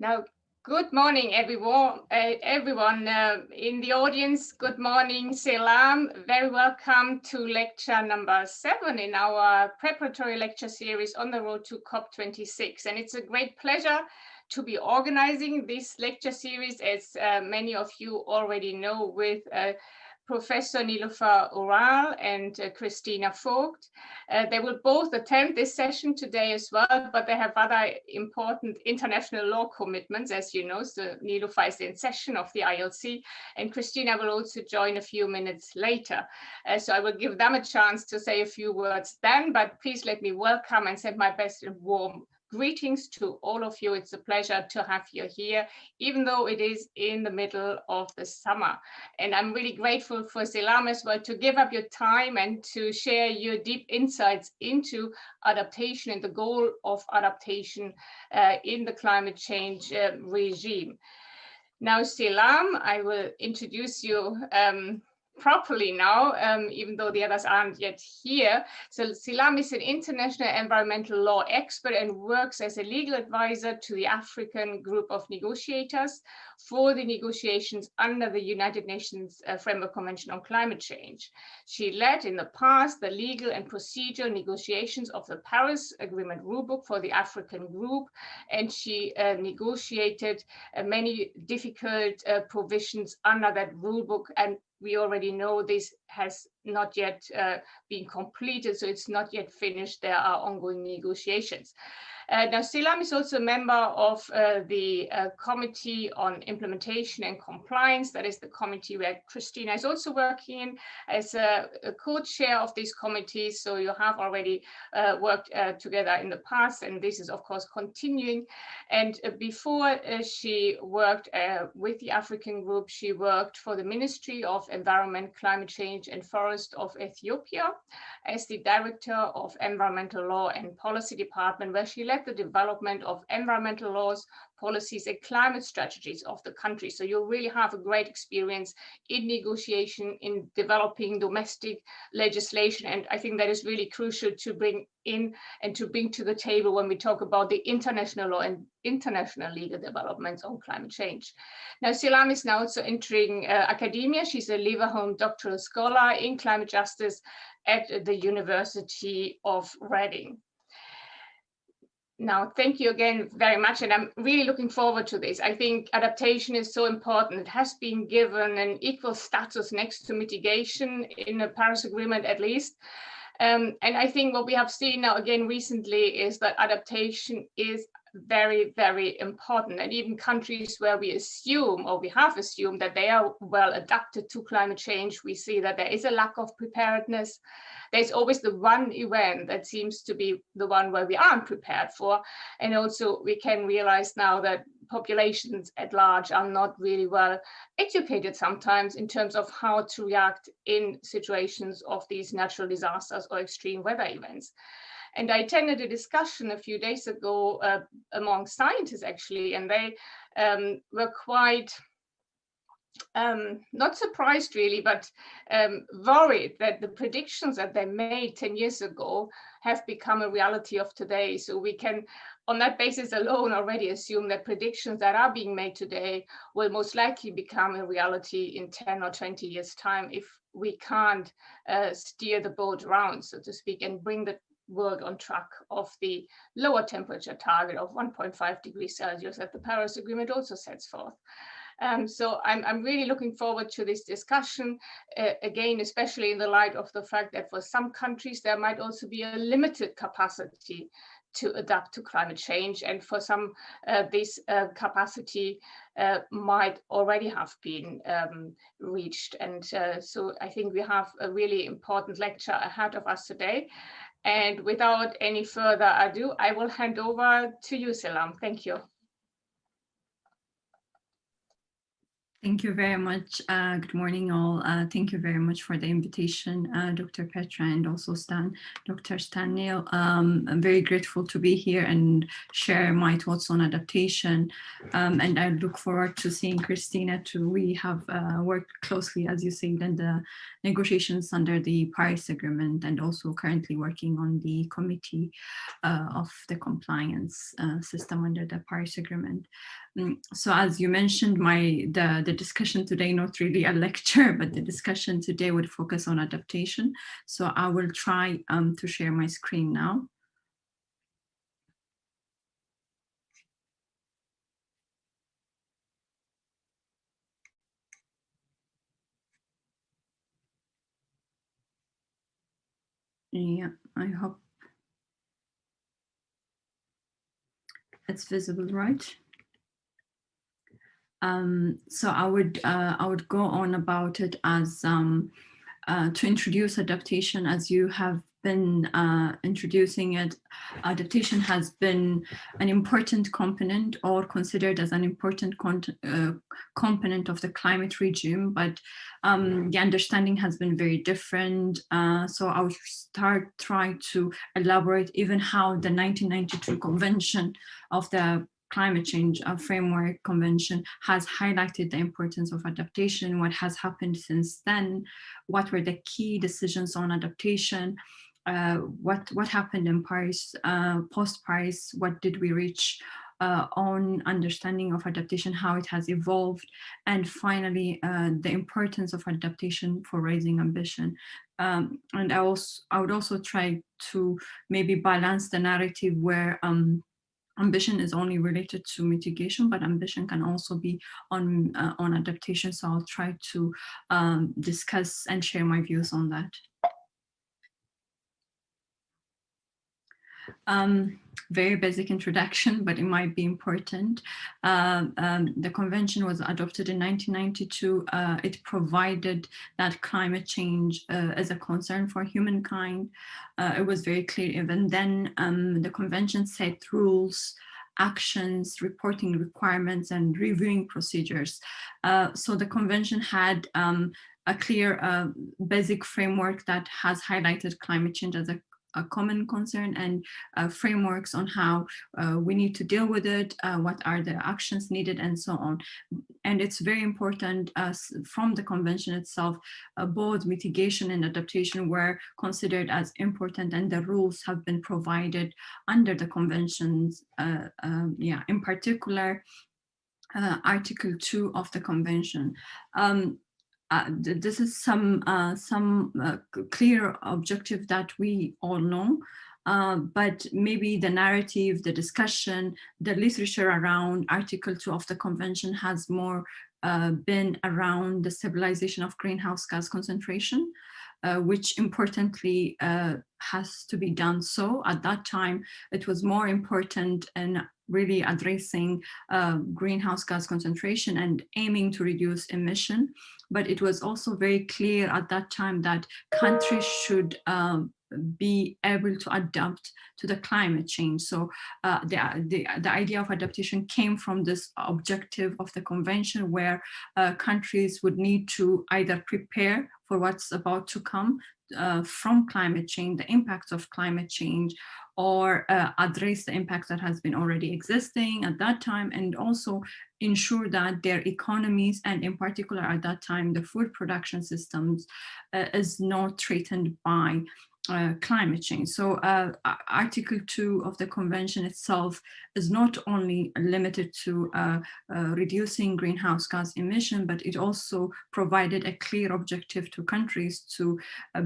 Now, good morning, everyone. Everyone in the audience, good morning, Selam. Very welcome to lecture number 7 in our preparatory lecture series on the road to COP26. And it's a great pleasure to be organizing this lecture series, as many of you already know, with Professor Niloufar Oral and Christina Vogt. They will both attend this session today as well, but they have other important international law commitments, as you know. So Niloufar is in session of the ILC, and Christina will also join a few minutes later. So I will give them a chance to say a few words then, but please let me welcome and send my best and warm greetings to all of you. It's a pleasure to have you here, even though it is in the middle of the summer. And I'm really grateful for Selam as well to give up your time and to share your deep insights into adaptation and the goal of adaptation in the climate change regime. Now, Selam, I will introduce you properly now, even though the others aren't yet here. So Selam is an international environmental law expert and works as a legal advisor to the African group of negotiators for the negotiations under the United Nations Framework Convention on Climate Change. She led in the past the legal and procedural negotiations of the Paris Agreement rulebook for the African group, and she negotiated many difficult provisions under that rulebook, and we already know this has not yet been completed, so it's not yet finished. There are ongoing negotiations. Now, Selam is also a member of the Committee on Implementation and Compliance. That is the committee where Christina is also working as a co-chair of this committee. So you have already worked together in the past, and this is, of course, continuing. And before she worked with the African group, she worked for the Ministry of Environment, Climate Change and Forest of Ethiopia as the Director of Environmental Law and Policy Department, where she led the development of environmental laws, policies, and climate strategies of the country. So you really have a great experience in negotiation, in developing domestic legislation. And I think that is really crucial to bring in and to bring to the table when we talk about the international law and international legal developments on climate change. Now, Selam is now also entering academia. She's a Leverhulme doctoral scholar in climate justice at the University of Reading. Now, thank you again very much, and I'm really looking forward to this. I think adaptation is so important. It has been given an equal status next to mitigation in the Paris Agreement, at least. And I think what we have seen now again recently is that adaptation is very, very important. And even countries where we assume, or we have assumed, that they are well adapted to climate change, we see that there is a lack of preparedness. There's always the one event that seems to be the one where we aren't prepared for. And also we can realize now that populations at large are not really well educated sometimes in terms of how to react in situations of these natural disasters or extreme weather events. And I attended a discussion a few days ago among scientists, actually, and they were quite not surprised really, but worried that the predictions that they made 10 years ago have become a reality of today. So we can, on that basis alone, already assume that predictions that are being made today will most likely become a reality in 10 or 20 years' time if we can't steer the boat around, so to speak, and bring the world on track of the lower temperature target of 1.5 degrees Celsius that the Paris Agreement also sets forth. So I'm really looking forward to this discussion, again, especially in the light of the fact that for some countries, there might also be a limited capacity to adapt to climate change. And for some, this capacity might already have been reached. And so I think we have a really important lecture ahead of us today. And without any further ado, I will hand over to you, Selam. Thank you. Thank you very much. Good morning, all. Thank you very much for the invitation, Dr. Petra, and also Dr. Stan Neil. I'm very grateful to be here and share my thoughts on adaptation. And I look forward to seeing Christina too. We have worked closely, as you said, in the negotiations under the Paris Agreement, and also currently working on the committee of the compliance system under the Paris Agreement. So as you mentioned, the discussion today, not really a lecture, but the discussion today would focus on adaptation. So I will try to share my screen now. Yeah, I hope it's visible, right? So I would go on about it as to introduce adaptation. As you have been introducing it, adaptation has been an important component, or considered as an important component of the climate regime, but the understanding has been very different. So I will try to elaborate even how the 1992 Convention of the Climate Change Framework Convention has highlighted the importance of adaptation, what has happened since then, what were the key decisions on adaptation, what happened in Paris, post-Paris, what did we reach on understanding of adaptation, how it has evolved, and finally, the importance of adaptation for raising ambition. And I would also try to maybe balance the narrative where ambition is only related to mitigation, but ambition can also be on adaptation. So I'll try to discuss and share my views on that. Very basic introduction, but it might be important. The convention was adopted in 1992. It provided that climate change is a concern for humankind. It was very clear even then. The convention set rules, actions, reporting requirements, and reviewing procedures. So the convention had a clear basic framework that has highlighted climate change as a common concern, and frameworks on how we need to deal with it, what are the actions needed, and so on. And it's very important from the convention itself, both mitigation and adaptation were considered as important, and the rules have been provided under the conventions. In particular, Article 2 of the convention. This is some clear objective that we all know, but maybe the narrative, the discussion, the literature around Article 2 of the convention has more been around the stabilization of greenhouse gas concentration, which importantly has to be done. So at that time, it was more important in really addressing greenhouse gas concentration and aiming to reduce emission. But it was also very clear at that time that countries should be able to adapt to the climate change. So the idea of adaptation came from this objective of the convention, where countries would need to either prepare for what's about to come from climate change, the impacts of climate change, or address the impact that has been already existing at that time, and also ensure that their economies, and in particular at that time, the food production systems, is not threatened by climate change. So Article 2 of the convention itself is not only limited to reducing greenhouse gas emission, but it also provided a clear objective to countries to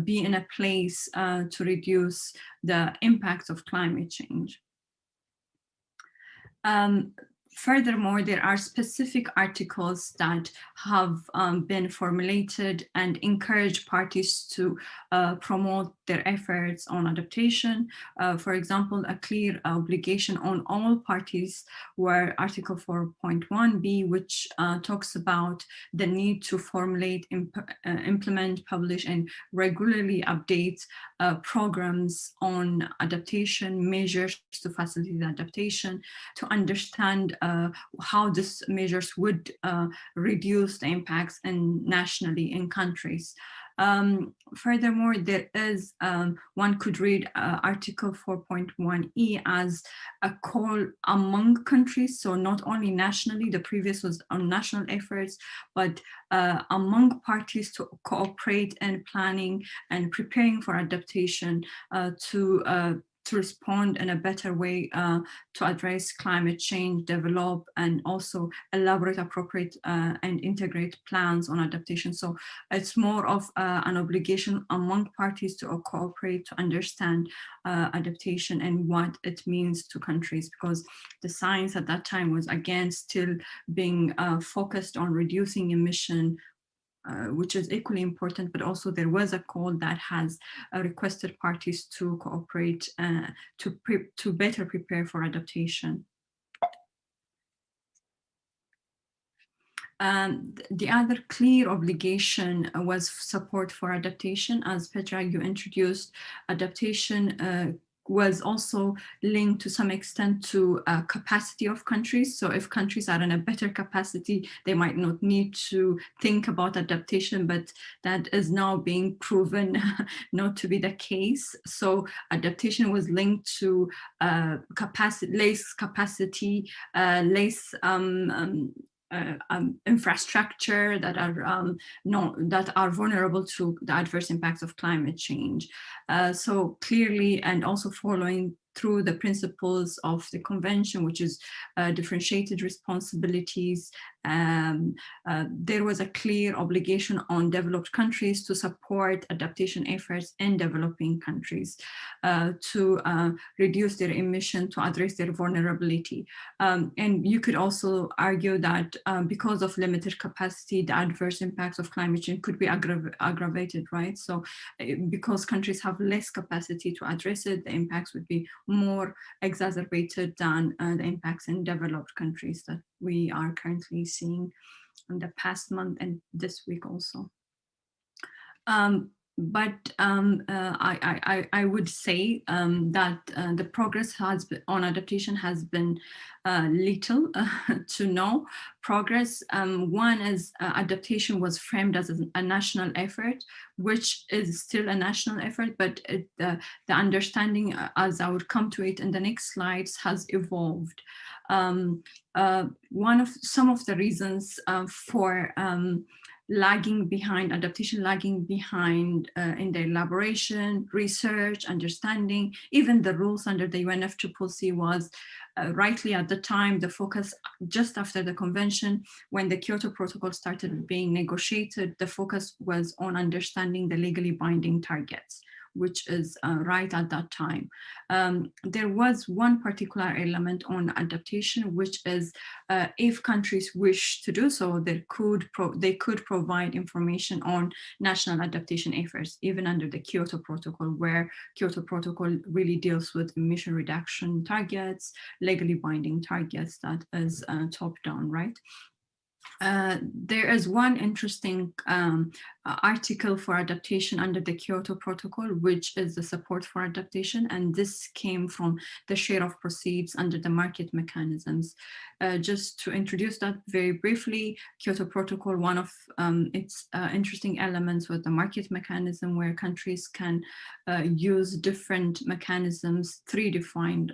be in a place to reduce the impacts of climate change. Furthermore, there are specific articles that have been formulated and encourage parties to promote their efforts on adaptation. For example, a clear obligation on all parties were Article 4.1b, which talks about the need to formulate, implement, publish, and regularly update programs on adaptation, measures to facilitate adaptation, to understand how these measures would reduce the impacts nationally in countries. Furthermore, there is, one could read Article 4.1e as a call among countries, so not only nationally, the previous was on national efforts, but among parties to cooperate in planning and preparing for adaptation, to respond in a better way to address climate change, develop, and also elaborate appropriate and integrate plans on adaptation. So it's more of an obligation among parties to cooperate, to understand adaptation and what it means to countries, because the science at that time was again still being focused on reducing emission, which is equally important, but also there was a call that has requested parties to cooperate to better prepare for adaptation. The other clear obligation was support for adaptation. As Petra, you introduced, adaptation was also linked to some extent to capacity of countries. So if countries are in a better capacity, they might not need to think about adaptation, but that is now being proven not to be the case. So adaptation was linked to less capacity, less infrastructure that are vulnerable to the adverse impacts of climate change. So clearly, and also following through the principles of the convention, which is differentiated responsibilities, there was a clear obligation on developed countries to support adaptation efforts in developing countries to reduce their emission, to address their vulnerability. And you could also argue that because of limited capacity, the adverse impacts of climate change could be aggravated, right? So because countries have less capacity to address it, the impacts would be more exacerbated than the impacts in developed countries that we are currently seeing in the past month and this week also. But I would say that the progress on adaptation has been little to no progress. One is adaptation was framed as a national effort, which is still a national effort, but the understanding, as I would come to it in the next slides, has evolved. Some of the reasons for adaptation lagging behind in the elaboration, research, understanding, even the rules under the UNFCCC was rightly at the time, the focus just after the convention, when the Kyoto Protocol started being negotiated, the focus was on understanding the legally binding targets, which is right at that time. There was one particular element on adaptation, which is if countries wish to do so, they could provide information on national adaptation efforts, even under the Kyoto Protocol, where Kyoto Protocol really deals with emission reduction targets, legally binding targets that is top-down, right? There is one interesting article for adaptation under the Kyoto Protocol, which is the support for adaptation, and this came from the share of proceeds under the market mechanisms. Just to introduce that very briefly, Kyoto Protocol, one of its interesting elements was the market mechanism, where countries can use different mechanisms, three defined,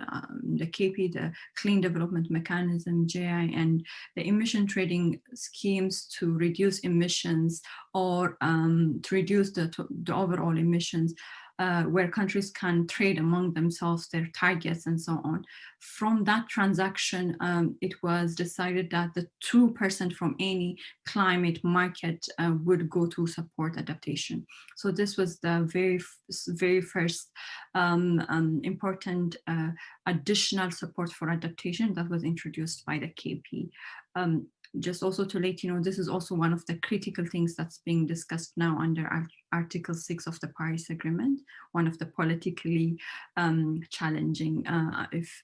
the KP, the Clean Development Mechanism, JI, and the emission trading schemes to reduce emissions or to reduce the overall emissions, where countries can trade among themselves their targets and so on. From that transaction, it was decided that the 2% from any climate market would go to support adaptation. So this was the very first important additional support for adaptation that was introduced by the KP. Just also to let you know, this is also one of the critical things that's being discussed now under Article 6 of the Paris Agreement, one of the politically challenging, if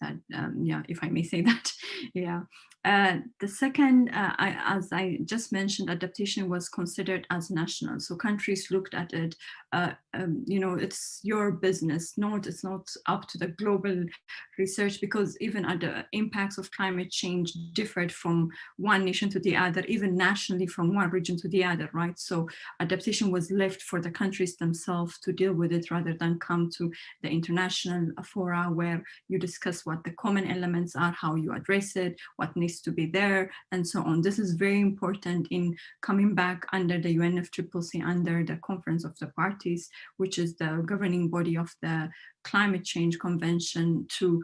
that, yeah, if I may say that, yeah. The second, as I just mentioned, adaptation was considered as national. So countries looked at it, you know, it's your business, it's not up to the global research, because even the impacts of climate change differed from one nation to the other, even nationally from one region to the other, right? So adaptation was left for the countries themselves to deal with it, rather than come to the international fora where you discuss what the common elements are, how you address it, what needs to be there, and so on. This is very important in coming back under the UNFCCC, under the Conference of the Parties, which is the governing body of the Climate Change Convention, to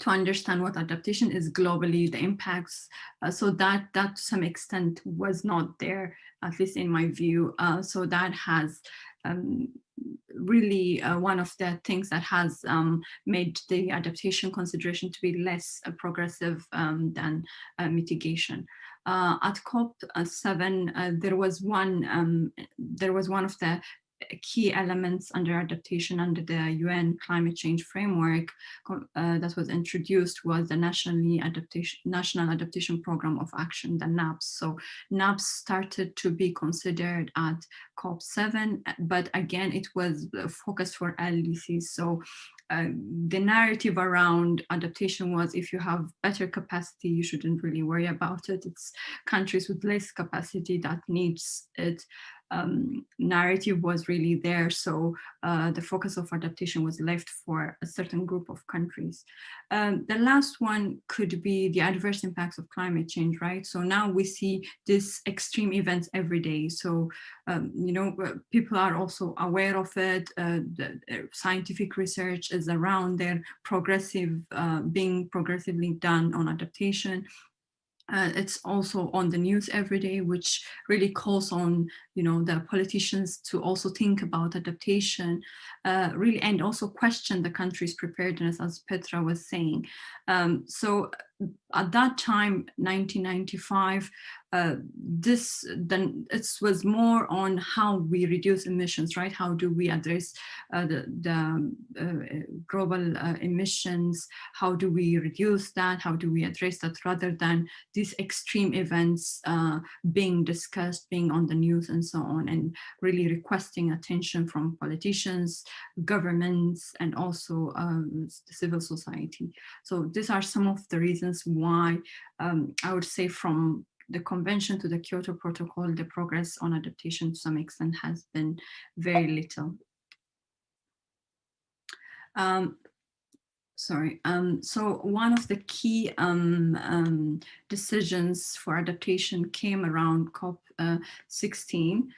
understand what adaptation is globally, the impacts. So that to some extent was not there, at least in my view. So that has really one of the things that has made the adaptation consideration to be less progressive than mitigation. At COP7, there was one of the key elements under adaptation under the UN climate change framework that was introduced was the National Adaptation Program of Action, the NAPS. So NAPS started to be considered at COP7, but again, it was focused for LDCs. So the narrative around adaptation was, if you have better capacity, you shouldn't really worry about it. It's countries with less capacity that needs it. Narrative was really there. So the focus of adaptation was left for a certain group of countries. The last one could be the adverse impacts of climate change, right? So now we see these extreme events every day. So, you know, people are also aware of it. The scientific research is around there, being progressively done on adaptation. It's also on the news every day, which really calls on, you know, the politicians to also think about adaptation, really, and also question the country's preparedness, as Petra was saying. So at that time, 1995, it was more on how we reduce emissions, right? How do we address the global emissions? How do we reduce that? How do we address that, rather than these extreme events being discussed, being on the news and so on, and really requesting attention from politicians, governments, and also civil society. So these are some of the reasons why I would say from the convention to the Kyoto Protocol, the progress on adaptation to some extent has been very little. So one of the key decisions for adaptation came around COP16.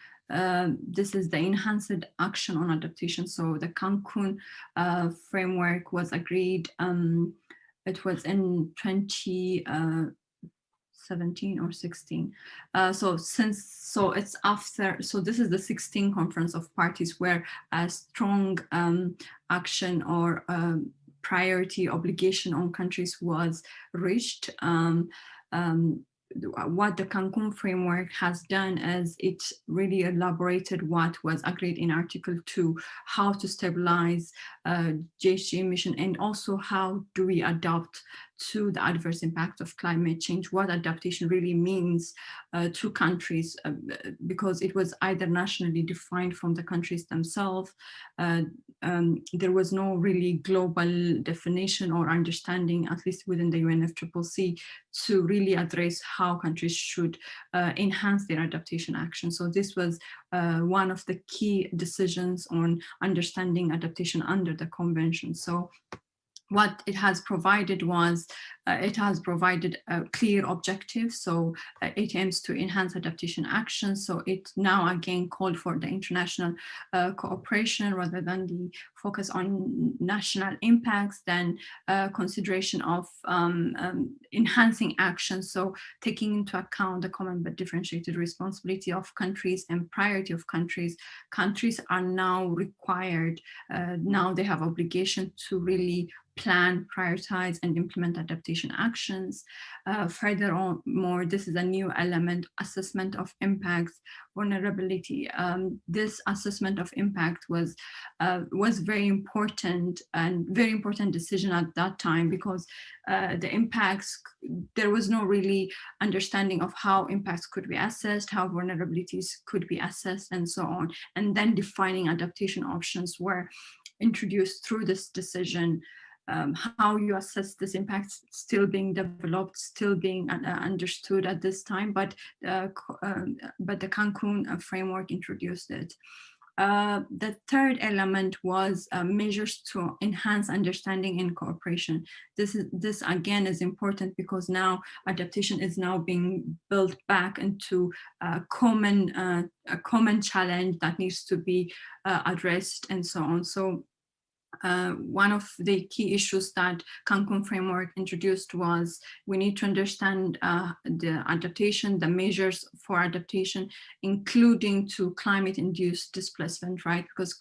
This is the enhanced action on adaptation. So the Cancun framework was agreed. It was in 2017 or 16. So it's after, so this is the 16th conference of parties where a strong action or priority obligation on countries was reached. What the Cancun framework has done is it really elaborated what was agreed in Article 2, how to stabilize GHG emission, and also how do we adapt to the adverse impact of climate change, what adaptation really means to countries, because it was either nationally defined from the countries themselves. There was no really global definition or understanding, at least within the UNFCCC, to really address how countries should enhance their adaptation action. So this was one of the key decisions on understanding adaptation under the convention. So what it has provided was, it has provided a clear objective. So it aims to enhance adaptation action. So it now again called for the international cooperation rather than the focus on national impacts, then consideration of enhancing action, so taking into account the common but differentiated responsibility of countries and priority of countries. Countries are now required, now they have obligation to really plan, prioritize, and implement adaptation actions. Furthermore, this is a new element, assessment of impacts, vulnerability. This assessment of impact was very important, and very important decision at that time, because the impacts, there was no really understanding of how impacts could be assessed, how vulnerabilities could be assessed, and so on. And then defining adaptation options were introduced through this decision. How you assess this impact still being developed, still being understood at this time, but the Cancun framework introduced it. The third element was measures to enhance understanding and cooperation. This again is important, because now adaptation is now being built back into a common challenge that needs to be addressed, and so on. So one of the key issues that Cancun framework introduced was we need to understand the adaptation, the measures for adaptation, including to climate-induced displacement, right? Because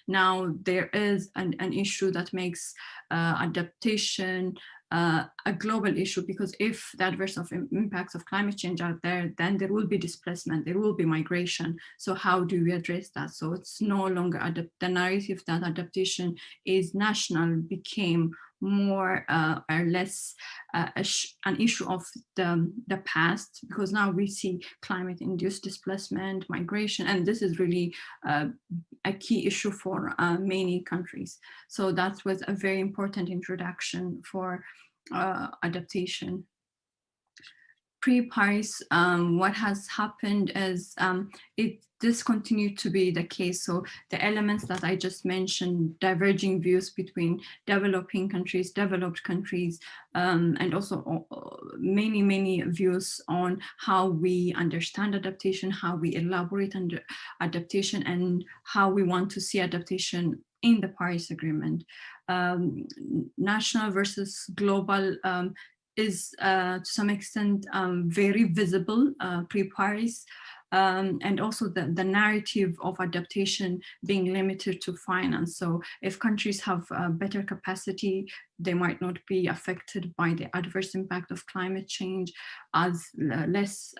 now there is an issue that makes adaptation a global issue, because if the adverse impacts of climate change are there, then there will be displacement, there will be migration. So how do we address that? So it's no longer the narrative that adaptation is national became more or less an issue of the past, because now we see climate-induced displacement, migration, and this is really a key issue for many countries. So that was a very important introduction for adaptation. Pre-Paris, what has happened is this continued to be the case. So the elements that I just mentioned, diverging views between developing countries, developed countries, and also many views on how we understand adaptation, how we elaborate under adaptation, and how we want to see adaptation in the Paris Agreement. National versus global is to some extent very visible pre-Paris, and also the narrative of adaptation being limited to finance. So if countries have better capacity, they might not be affected by the adverse impact of climate change as less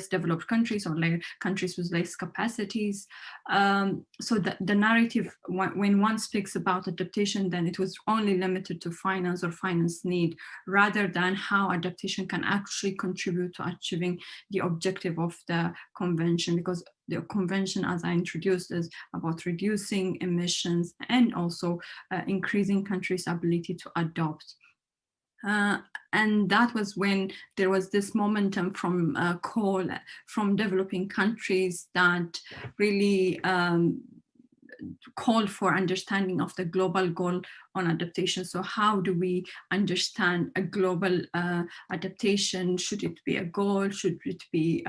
developed countries, or countries with less capacities. So the narrative, when one speaks about adaptation, then it was only limited to finance or finance need, rather than how adaptation can actually contribute to achieving the objective of the convention, because the convention, as I introduced, is about reducing emissions and also increasing countries' ability to adopt. And that was when there was this momentum from call from developing countries that really called for understanding of the global goal on adaptation. So how do we understand a global adaptation? Should it be a goal? Should it be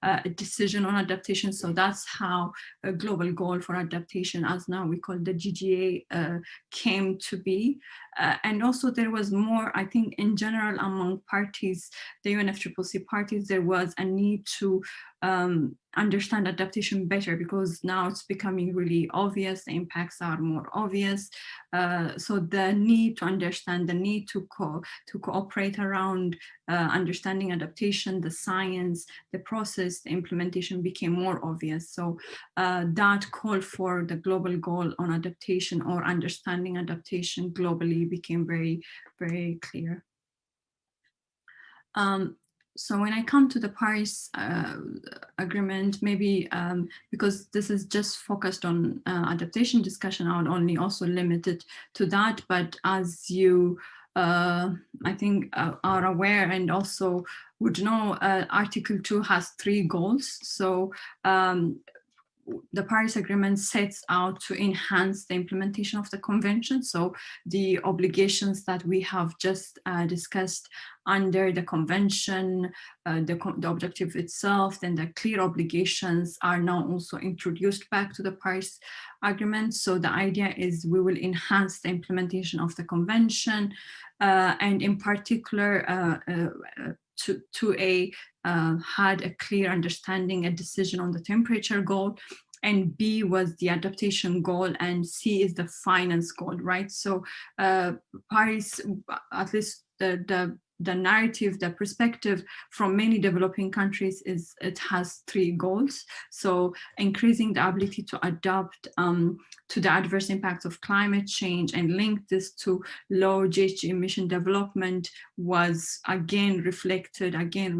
a decision on adaptation? So that's how a global goal for adaptation, as now we call the GGA, came to be. And also there was more, I think in general among parties, the UNFCCC parties, there was a need to understand adaptation better, because now it's becoming really obvious, the impacts are more obvious. So the need to understand, the need to cooperate around understanding adaptation, the science, the process, the implementation became more obvious. So that call for the global goal on adaptation, or understanding adaptation globally, became very, very clear. So when I come to the Paris Agreement, maybe because this is just focused on adaptation discussion, I would only also limit it to that. But as you, I think, are aware and also would know, Article 2 has 3 goals. So the Paris Agreement sets out to enhance the implementation of the convention. So the obligations that we have just discussed under the convention, the objective itself, then the clear obligations are now also introduced back to the Paris Agreement. So the idea is we will enhance the implementation of the convention, and in particular had a clear understanding, a decision on the temperature goal, and B was the adaptation goal, and C is the finance goal, right? So Paris, at least the narrative, the perspective from many developing countries is it has 3 goals. So increasing the ability to adapt to the adverse impacts of climate change and link this to low GHG emission development was again reflected, again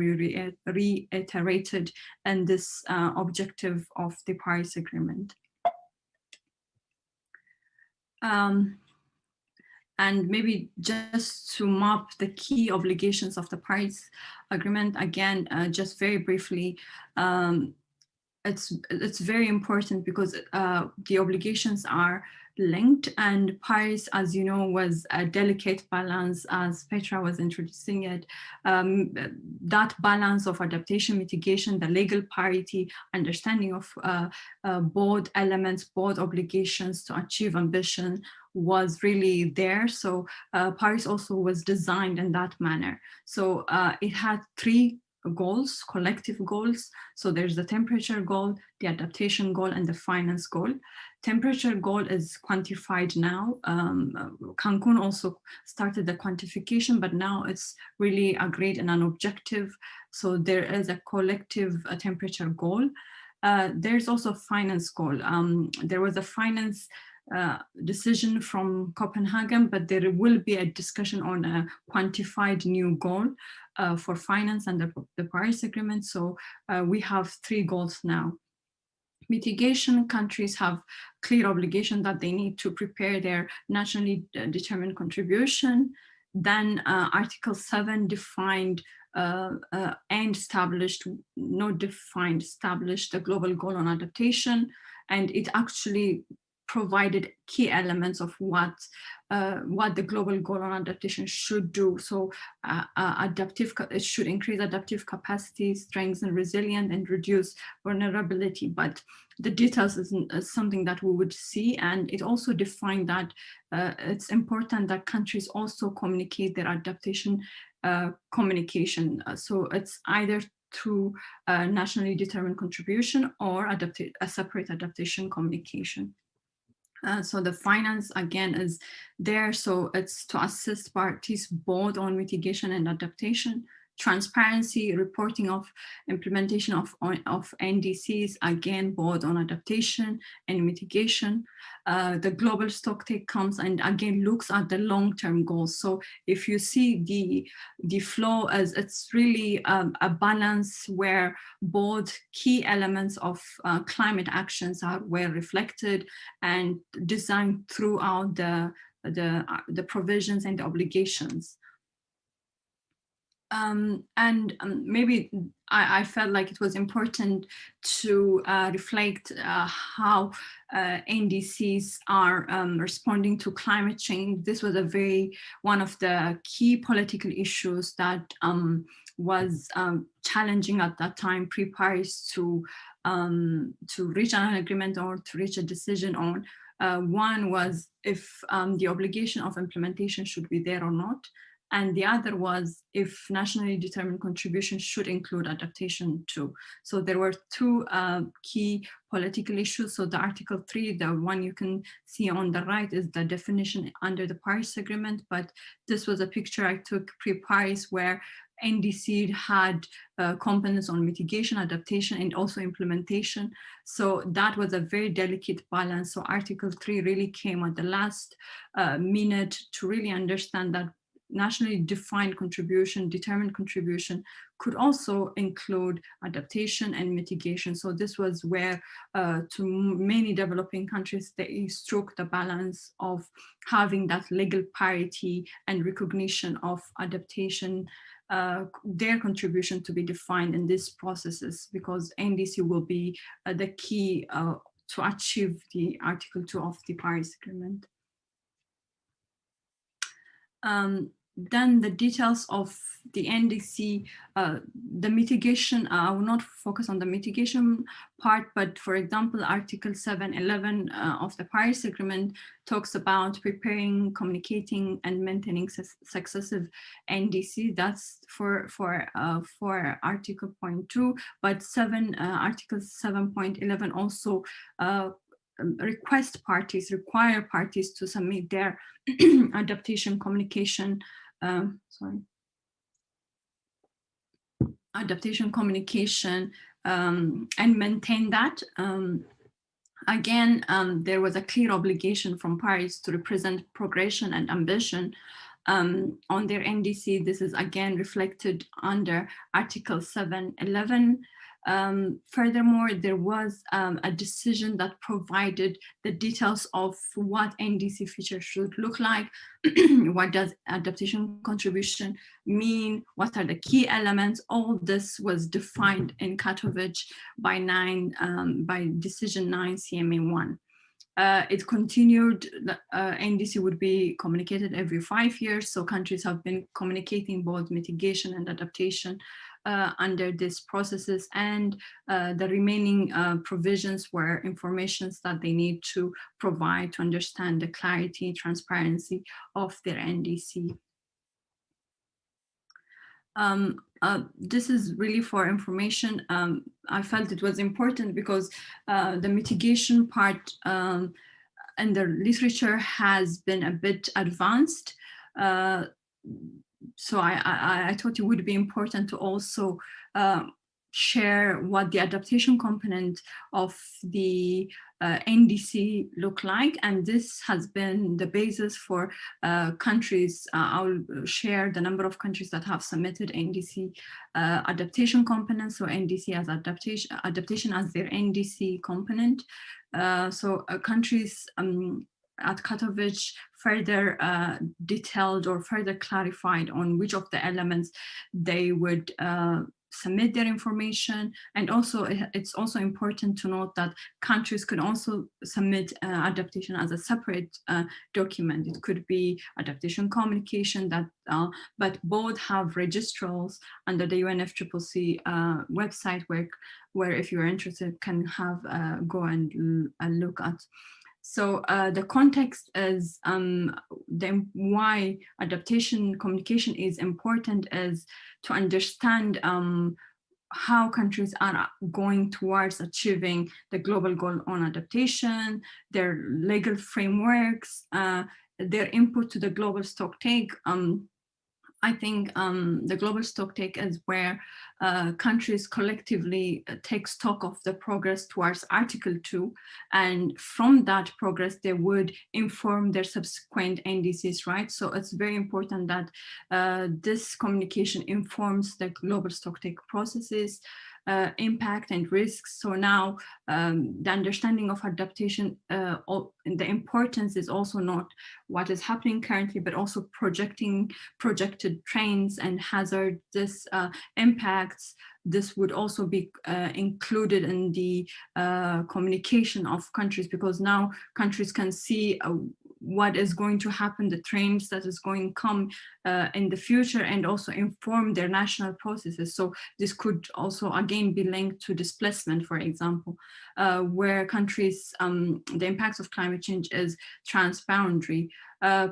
reiterated in this objective of the Paris Agreement. And maybe just to map the key obligations of the Paris Agreement, again, just very briefly, it's very important because the obligations are linked, and Paris, as you know, was a delicate balance as Petra was introducing it. That balance of adaptation, mitigation, the legal parity, understanding of both elements, both obligations to achieve ambition was really there. So Paris also was designed in that manner. So it had 3 goals, collective goals. So there's the temperature goal, the adaptation goal, and the finance goal. Temperature goal is quantified now. Cancun also started the quantification, but now it's really agreed in an objective. So there is a collective temperature goal. There's also a finance goal. There was a finance decision from Copenhagen, but there will be a discussion on a quantified new goal for finance and the Paris Agreement. So we have 3 goals now. Mitigation countries have clear obligation that they need to prepare their nationally determined contribution. Then Article 7 defined and established, not defined, established the global goal on adaptation, and it actually provided key elements of what the global goal on adaptation should do. So it should increase adaptive capacity, strengthen resilience, and reduce vulnerability. But the details is something that we would see. And it also defined that it's important that countries also communicate their adaptation communication. So it's either through nationally determined contribution or a separate adaptation communication. So the finance again is there. So it's to assist parties both on mitigation and adaptation. Transparency, reporting of implementation of NDCs, again, both on adaptation and mitigation. The global stocktake comes and again looks at the long-term goals. So if you see the flow as it's really a balance where both key elements of climate actions are well reflected and designed throughout the provisions and the obligations. Maybe I felt like it was important to reflect how NDCs are responding to climate change. This was one of the key political issues that was challenging at that time pre-Paris to reach an agreement or to reach a decision on. One was if the obligation of implementation should be there or not. And the other was if nationally determined contributions should include adaptation too. So there were 2 key political issues. So the Article 3, the one you can see on the right, is the definition under the Paris Agreement. But this was a picture I took pre-Paris where NDC had components on mitigation, adaptation, and also implementation. So that was a very delicate balance. So Article 3 really came at the last minute to really understand that nationally defined contribution, determined contribution, could also include adaptation and mitigation. So this was where to many developing countries, they struck the balance of having that legal parity and recognition of adaptation, their contribution to be defined in these processes, because NDC will be the key to achieve the Article 2 of the Paris Agreement. Then the details of the NDC, the mitigation, I will not focus on the mitigation part, but for example, Article 7.11 of the Paris Agreement talks about preparing, communicating, and maintaining successive NDC. That's for Article 0.2, but Article 7.11 also require parties to submit their adaptation communication, adaptation communication and maintain that. Again, there was a clear obligation from Paris to represent progression and ambition on their NDC. This is again reflected under Article 7.11. Furthermore, there was a decision that provided the details of what NDC features should look like. What does adaptation contribution mean? What are the key elements? All this was defined in Katowice by decision 9 CMA1. It continued, NDC would be communicated every 5 years. So countries have been communicating both mitigation and adaptation under these processes, and the remaining provisions were informations that they need to provide to understand the clarity, transparency of their NDC. This is really for information. I felt it was important because the mitigation part and the literature has been a bit advanced. So I thought it would be important to also share what the adaptation component of the NDC look like. And this has been the basis for countries. I'll share the number of countries that have submitted NDC adaptation components, so NDC as adaptation as their NDC component. Countries at Katowice further detailed or further clarified on which of the elements they would submit their information. And also it's also important to note that countries could also submit adaptation as a separate document. It could be adaptation communication, that but both have registrals under the UNFCCC website, where if you're interested can have go and look at. So the context is why adaptation communication is important is to understand how countries are going towards achieving the global goal on adaptation, their legal frameworks, their input to the global stocktake. I think the global stocktake is where countries collectively take stock of the progress towards Article 2. And from that progress, they would inform their subsequent NDCs, right? So it's very important that this communication informs the global stocktake processes, impact and risks. So now the understanding of adaptation, the importance is also not what is happening currently, but also projected trends and hazardous impacts. This would also be included in the communication of countries, because now countries can see what is going to happen, the trends that is going to come in the future, and also inform their national processes. So this could also again be linked to displacement, for example, where countries, the impacts of climate change is transboundary.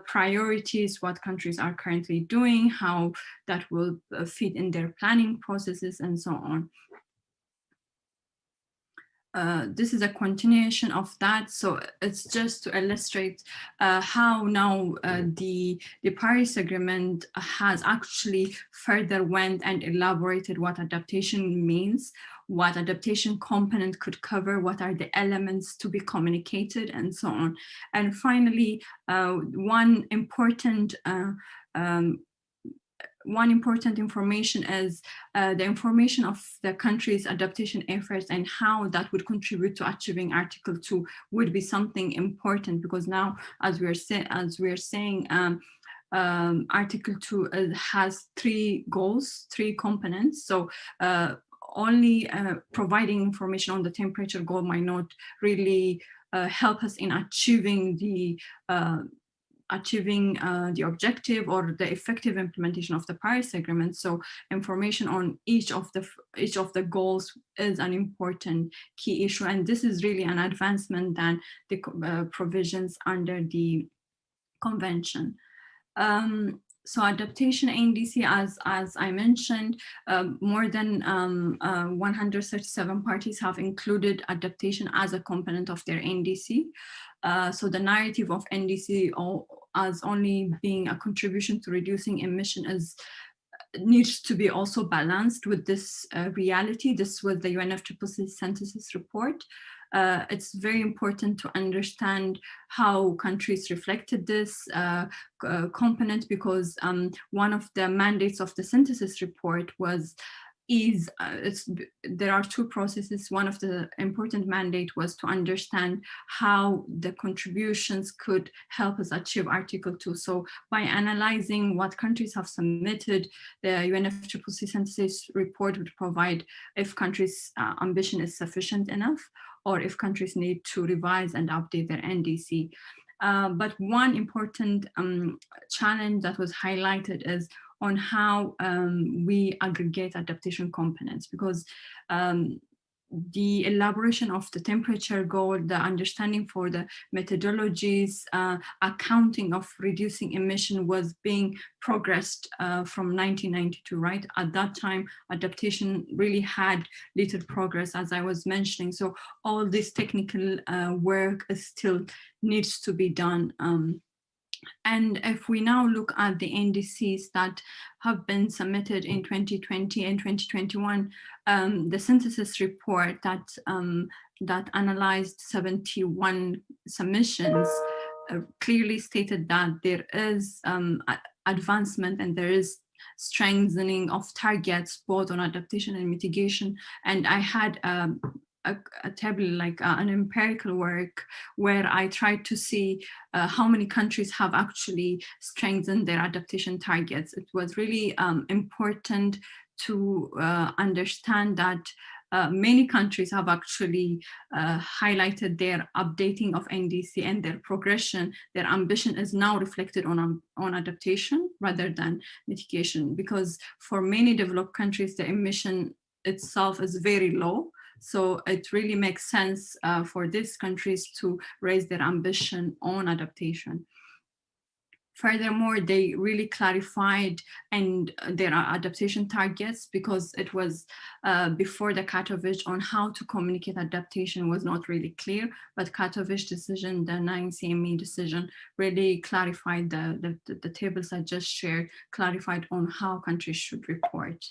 Priorities, what countries are currently doing, how that will fit in their planning processes, and so on. This is a continuation of that. So it's just to illustrate how now the Paris Agreement has actually further went and elaborated what adaptation means, what adaptation component could cover, what are the elements to be communicated, and so on. And finally, one important one important information is the information of the country's adaptation efforts and how that would contribute to achieving Article 2 would be something important, because now, as we are saying, Article 2 has 3 goals, 3 components. So only providing information on the temperature goal might not really help us in achieving the objective or the effective implementation of the Paris Agreement. So information on each of the goals is an important key issue, and this is really an advancement than the provisions under the convention. So adaptation NDC, as I mentioned, more than 137 parties have included adaptation as a component of their NDC. So the narrative of NDC as only being a contribution to reducing emission needs to be also balanced with this reality. This was the UNFCCC synthesis report. It's very important to understand how countries reflected this component, because one of the mandates of the synthesis report there are 2 processes. One of the important mandate was to understand how the contributions could help us achieve Article 2. So by analyzing what countries have submitted, the UNFCCC synthesis report would provide if countries' ambition is sufficient enough, or if countries need to revise and update their NDC. But one important challenge that was highlighted is on how we aggregate adaptation components, because the elaboration of the temperature goal, the understanding for the methodologies, accounting of reducing emission was being progressed from 1992, right? At that time, adaptation really had little progress, as I was mentioning. So all this technical work still needs to be done. And if we now look at the NDCs that have been submitted in 2020 and 2021, the synthesis report that analyzed 71 submissions clearly stated that there is advancement and there is strengthening of targets both on adaptation and mitigation. And I had a table, like an empirical work, where I tried to see how many countries have actually strengthened their adaptation targets. It was really important to understand that many countries have actually highlighted their updating of NDC and their progression. Their ambition is now reflected on adaptation rather than mitigation, because for many developed countries, the emission itself is very low. So it really makes sense for these countries to raise their ambition on adaptation. Furthermore, they really clarified their adaptation targets, because it was before the Katowice on how to communicate adaptation was not really clear, but Katowice decision, the 9 CME decision, really clarified the tables I just shared, clarified on how countries should report.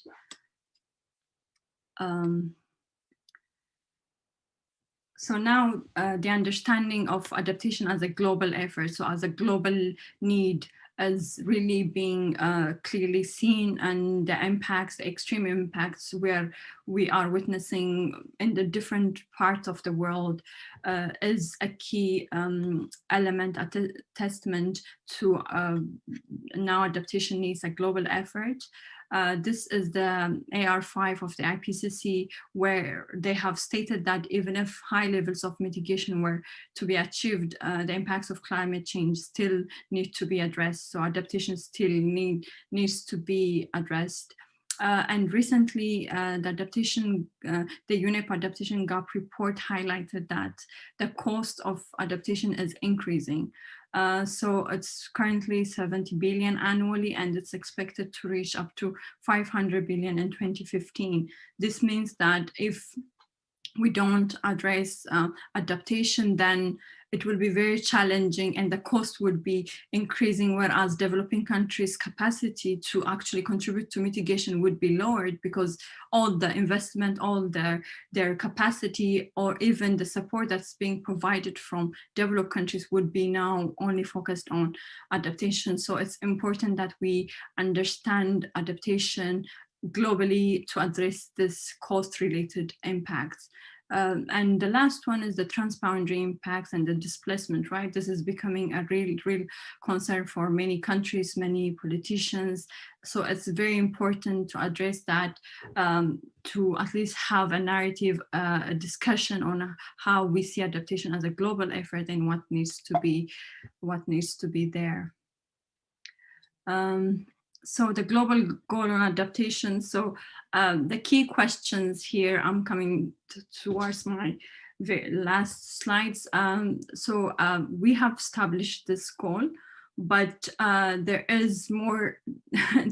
So now the understanding of adaptation as a global effort, so as a global need, is really being clearly seen, and the impacts, the extreme impacts where we are witnessing in the different parts of the world is a key element, a testament to now adaptation needs a global effort. This is the AR5 of the IPCC, where they have stated that even if high levels of mitigation were to be achieved, the impacts of climate change still need to be addressed. So adaptation still needs to be addressed. And recently, the UNEP Adaptation Gap report highlighted that the cost of adaptation is increasing. So it's currently 70 billion annually, and it's expected to reach up to 500 billion in 2015. This means that if we don't address adaptation, then it will be very challenging and the cost would be increasing, whereas developing countries' capacity to actually contribute to mitigation would be lowered because all the investment, all their capacity, or even the support that's being provided from developed countries would be now only focused on adaptation. So it's important that we understand adaptation globally to address this cost-related impacts. And the last one is the transboundary impacts and the displacement, right? This is becoming a real concern for many countries, many politicians. So it's very important to address that, to at least have a narrative, a discussion on how we see adaptation as a global effort and what needs to be there. So the global goal on adaptation. So the key questions here, I'm coming towards my very last slides. We have established this goal, but there is more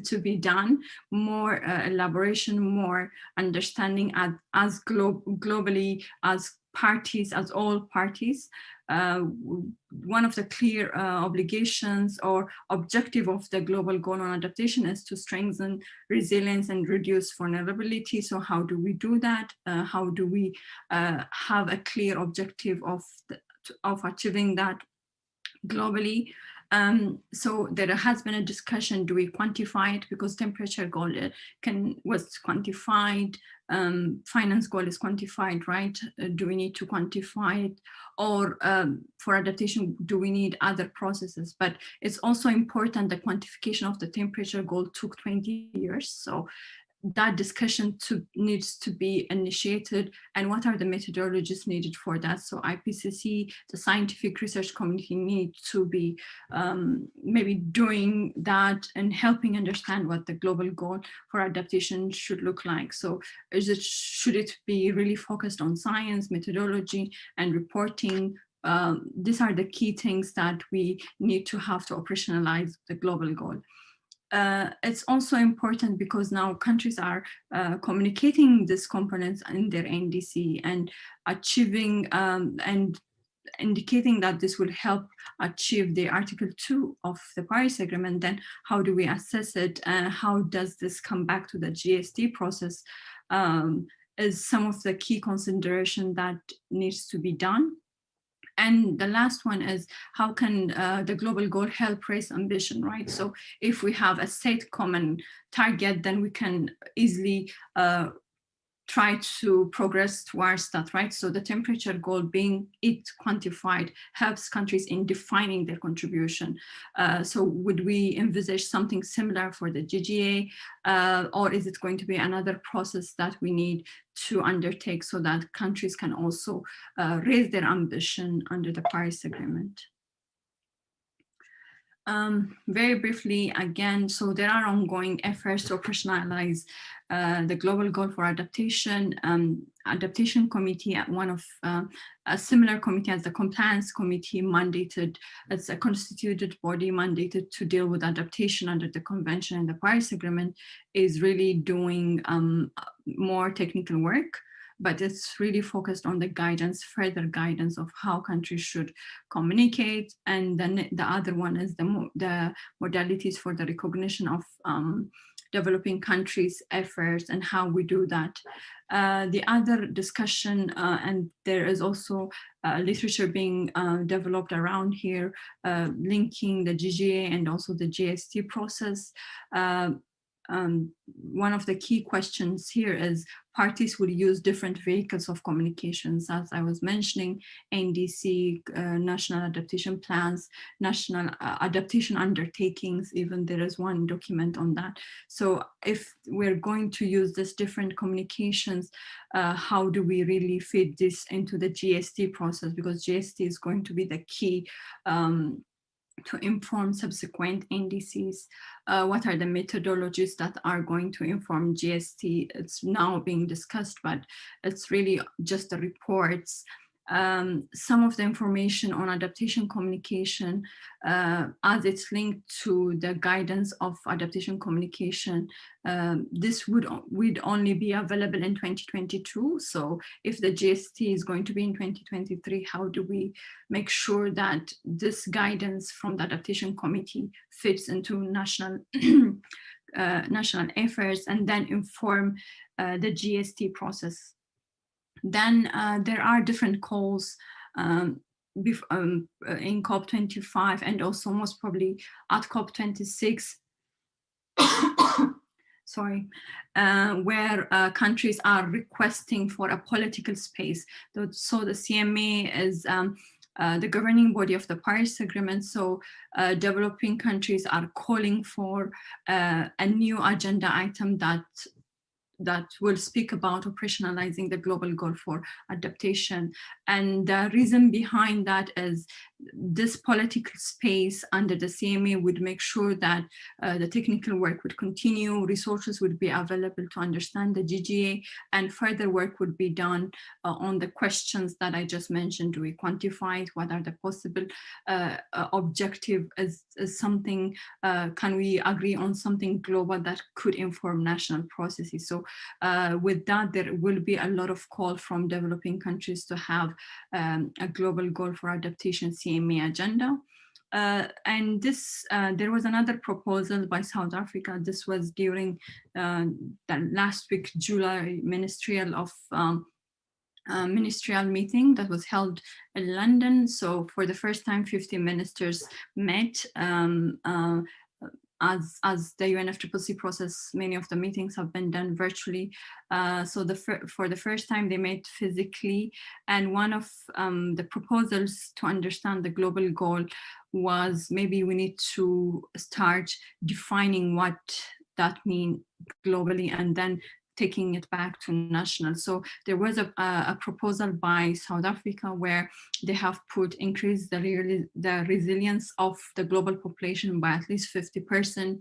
to be done, more elaboration, more understanding as globally, as parties, as all parties. One of the clear obligations or objective of the global goal on adaptation is to strengthen resilience and reduce vulnerability. So how do we do that? How do we have a clear objective of achieving that globally? So there has been a discussion, do we quantify it? Because temperature goal was quantified, finance goal is quantified, right? Do we need to quantify it? Or for adaptation, do we need other processes? But it's also important, the quantification of the temperature goal took 20 years. So that discussion needs to be initiated, and what are the methodologies needed for that? So IPCC, the scientific research community, need to be maybe doing that and helping understand what the global goal for adaptation should look like. So should it be really focused on science, methodology, and reporting? These are the key things that we need to have to operationalize the global goal. It's also important because now countries are communicating these components in their NDC and achieving and indicating that this will help achieve the Article 2 of the Paris Agreement. Then how do we assess it? How does this come back to the GST process? Is some of the key consideration that needs to be done. And the last one is, how can the global goal help raise ambition, right? So if we have a set common target, then we can easily try to progress towards that, right? So the temperature goal, being it quantified, helps countries in defining their contribution. So would we envisage something similar for the GGA, or is it going to be another process that we need to undertake so that countries can also raise their ambition under the Paris Agreement? Very briefly, again, so there are ongoing efforts to operationalize the global goal for adaptation. Adaptation Committee, one of a similar committee as the Compliance Committee, mandated, it's a constituted body mandated to deal with adaptation under the Convention and the Paris Agreement, is really doing more technical work, but it's really focused on the guidance, further guidance of how countries should communicate. And then the other one is the modalities for the recognition of developing countries' efforts and how we do that. The other discussion, and there is also literature being developed around here, linking the GGA and also the GST process. One of the key questions here is, parties will use different vehicles of communications, as I was mentioning, NDC, national adaptation plans, national adaptation undertakings, even there is one document on that. So if we're going to use this different communications, how do we really fit this into the GST process? Because GST is going to be the key to inform subsequent NDCs. What are the methodologies that are going to inform GST? It's now being discussed, but it's really just the reports. some of the information on adaptation communication as it's linked to the guidance of adaptation communication. This would only be available in 2022. So if the GST is going to be in 2023, how do we make sure that this guidance from the adaptation committee fits into national national efforts and then inform the GST process? Then there are different calls in COP25 and also most probably at COP26, sorry, where countries are requesting for a political space. So the CMA is the governing body of the Paris Agreement. So developing countries are calling for a new agenda item that will speak about operationalizing the global goal for adaptation. And the reason behind that is this political space under the CMA would make sure that the technical work would continue, resources would be available to understand the GGA, and further work would be done on the questions that I just mentioned. Do we quantify it? What are the possible objective? Is something, can we agree on something global that could inform national processes? So with that, there will be a lot of call from developing countries to have a global goal for adaptation CMA agenda. And this, there was another proposal by South Africa. This was during the last week, July ministerial meeting that was held in London. So for the first time, 50 ministers met. As the UNFCCC process, many of the meetings have been done virtually. So for the first time, they met physically. And one of the proposals to understand the global goal was maybe we need to start defining what that means globally and then taking it back to national. So there was a proposal by South Africa where they have put increase the resilience of the global population by at least 50%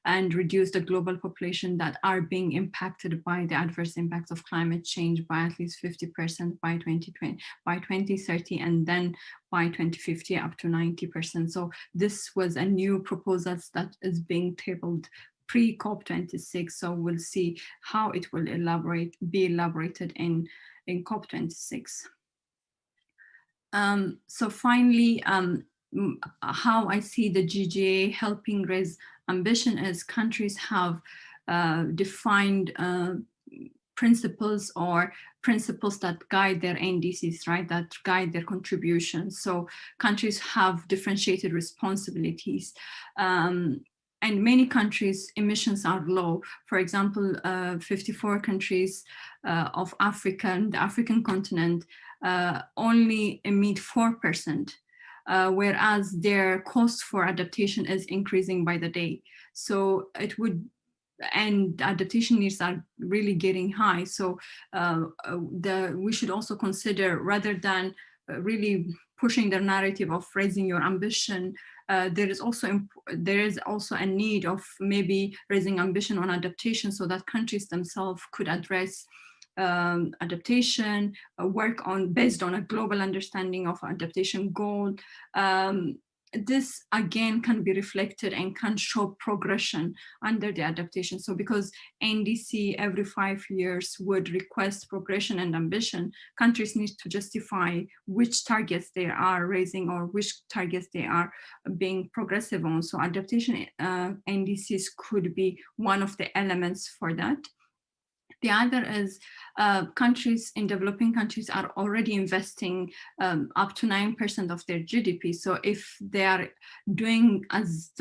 and reduce the global population that are being impacted by the adverse impacts of climate change by at least 50% by 2020, by 2030, and then by 2050 up to 90%. So this was a new proposal that is being tabled pre-COP26, so we'll see how it will be elaborated in COP26. So finally, how I see the GGA helping raise ambition is countries have defined principles that guide their NDCs, right, that guide their contributions. So countries have differentiated responsibilities. And many countries' emissions are low. For example, 54 countries of Africa and the African continent only emit 4%, whereas their cost for adaptation is increasing by the day. So it would, and adaptation needs are really getting high. So we should also consider, rather than really pushing the narrative of raising your ambition, there is also a need of maybe raising ambition on adaptation so that countries themselves could address adaptation, work on based on a global understanding of adaptation goal. This again can be reflected and can show progression under the adaptation. So because NDC every 5 years would request progression and ambition, countries need to justify which targets they are raising or which targets they are being progressive on. So adaptation NDCs could be one of the elements for that. The other is countries in developing countries are already investing up to 9% of their GDP. So if they are doing as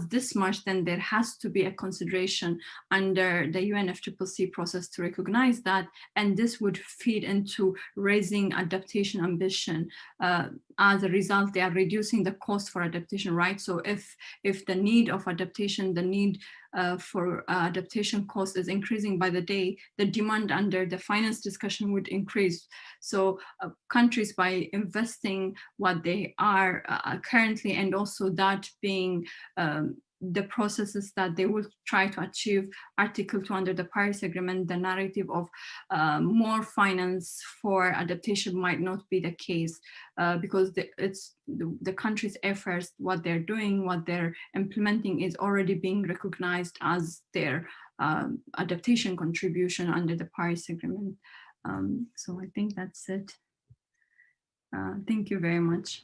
this much, then there has to be a consideration under the UNFCCC process to recognize that, and this would feed into raising adaptation ambition. As a result, they are reducing the cost for adaptation, right? So if the need of adaptation, the need for adaptation cost is increasing by the day, the demand under the finance discussion would increase. So countries, by investing what they are currently, and also that being the processes that they will try to achieve Article 2 under the Paris Agreement, the narrative of more finance for adaptation might not be the case, because the country's efforts, what they're doing, what they're implementing is already being recognized as their adaptation contribution under the Paris Agreement. So I think that's it. Thank you very much.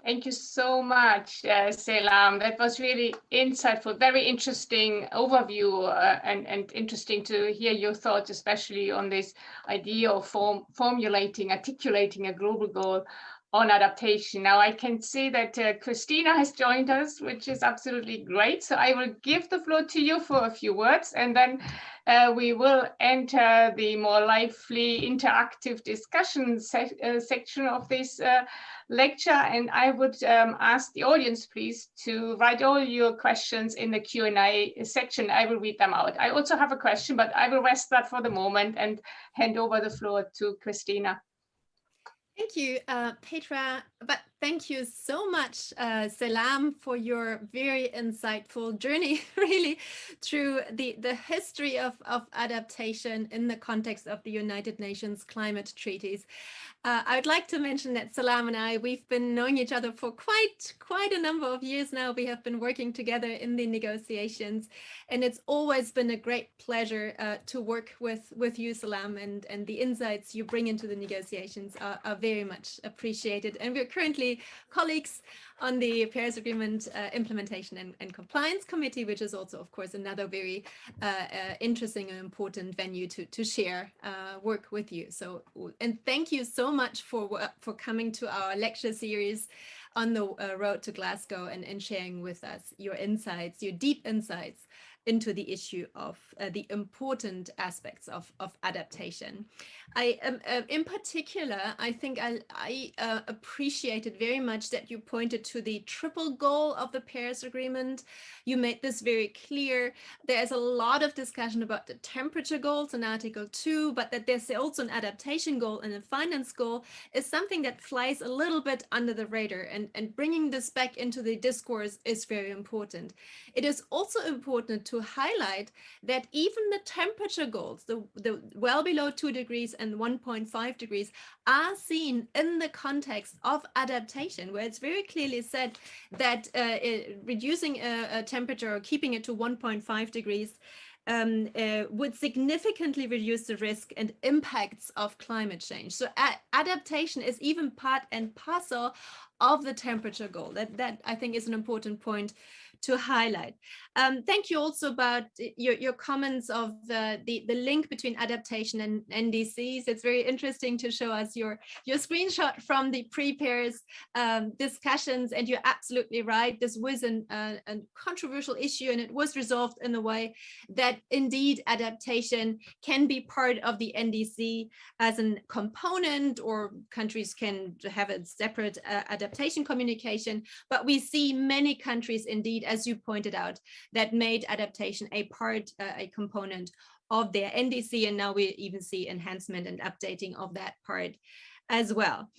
Thank you so much, Selam. That was really insightful, very interesting overview, and interesting to hear your thoughts, especially on this idea of formulating, articulating a global goal on adaptation. Now I can see that Christina has joined us, which is absolutely great. So I will give the floor to you for a few words, and then we will enter the more lively interactive discussion section of this lecture. And I would ask the audience, please, to write all your questions in the Q&A section. I will read them out. I also have a question, but I will rest that for the moment and hand over the floor to Christina. Thank you, Petra, but thank you so much, Selam, for your very insightful journey, really, through the history of adaptation in the context of the United Nations climate treaties. I would like to mention that Selam and I, we've been knowing each other for quite a number of years now. We have been working together in the negotiations, and it's always been a great pleasure to work with you, Selam, and the insights you bring into the negotiations are very much appreciated. And we're currently colleagues on the Paris Agreement Implementation and Compliance Committee, which is also, of course, another very interesting and important venue to share work with you. So, and thank you so much for coming to our lecture series on the road to Glasgow and sharing with us your insights, your deep insights into the issue of the important aspects of adaptation. In particular, I think I appreciated very much that you pointed to the triple goal of the Paris Agreement. You made this very clear. There's a lot of discussion about the temperature goals in Article 2, but that there's also an adaptation goal and a finance goal is something that flies a little bit under the radar, and bringing this back into the discourse is very important. It is also important to highlight that even the temperature goals, the well below 2 degrees and 1.5 degrees, are seen in the context of adaptation, where it's very clearly said that reducing a temperature or keeping it to 1.5 degrees would significantly reduce the risk and impacts of climate change. So adaptation is even part and parcel of the temperature goal. That I think is an important point to highlight. Thank you also about your comments of the link between adaptation and NDCs. It's very interesting to show us your screenshot from the pre-Paris discussions, and you're absolutely right. This was a controversial issue, and it was resolved in a way that indeed adaptation can be part of the NDC as a component, or countries can have a separate adaptation communication. But we see many countries indeed, as you pointed out, that made adaptation a component of their NDC, and now we even see enhancement and updating of that part as well.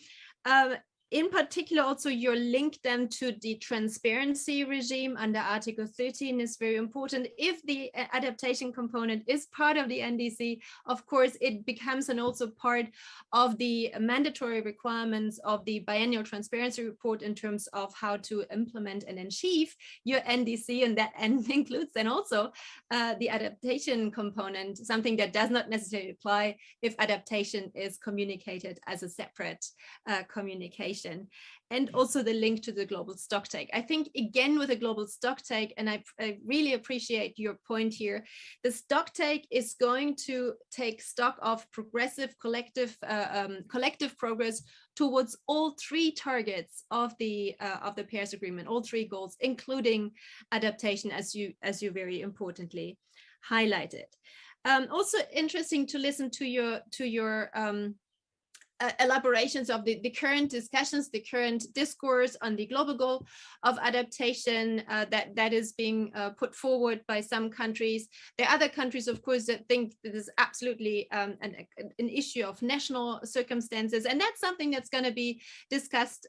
In particular, also your link then to the transparency regime under Article 13 is very important. If the adaptation component is part of the NDC, of course, it becomes also part of the mandatory requirements of the biennial transparency report in terms of how to implement and achieve your NDC, and that includes then also the adaptation component, something that does not necessarily apply if adaptation is communicated as a separate communication. And also the link to the global stocktake. I think, again, with a global stocktake, and I really appreciate your point here, the stocktake is going to take stock of progressive collective progress towards all 3 targets of the Paris Agreement, all 3 goals, including adaptation, as you very importantly highlighted. Also interesting to listen to your elaborations of the current discussions, the current discourse on the global goal of adaptation that is being put forward by some countries. There are other countries, of course, that think that this is absolutely an issue of national circumstances. And that's something that's going to be discussed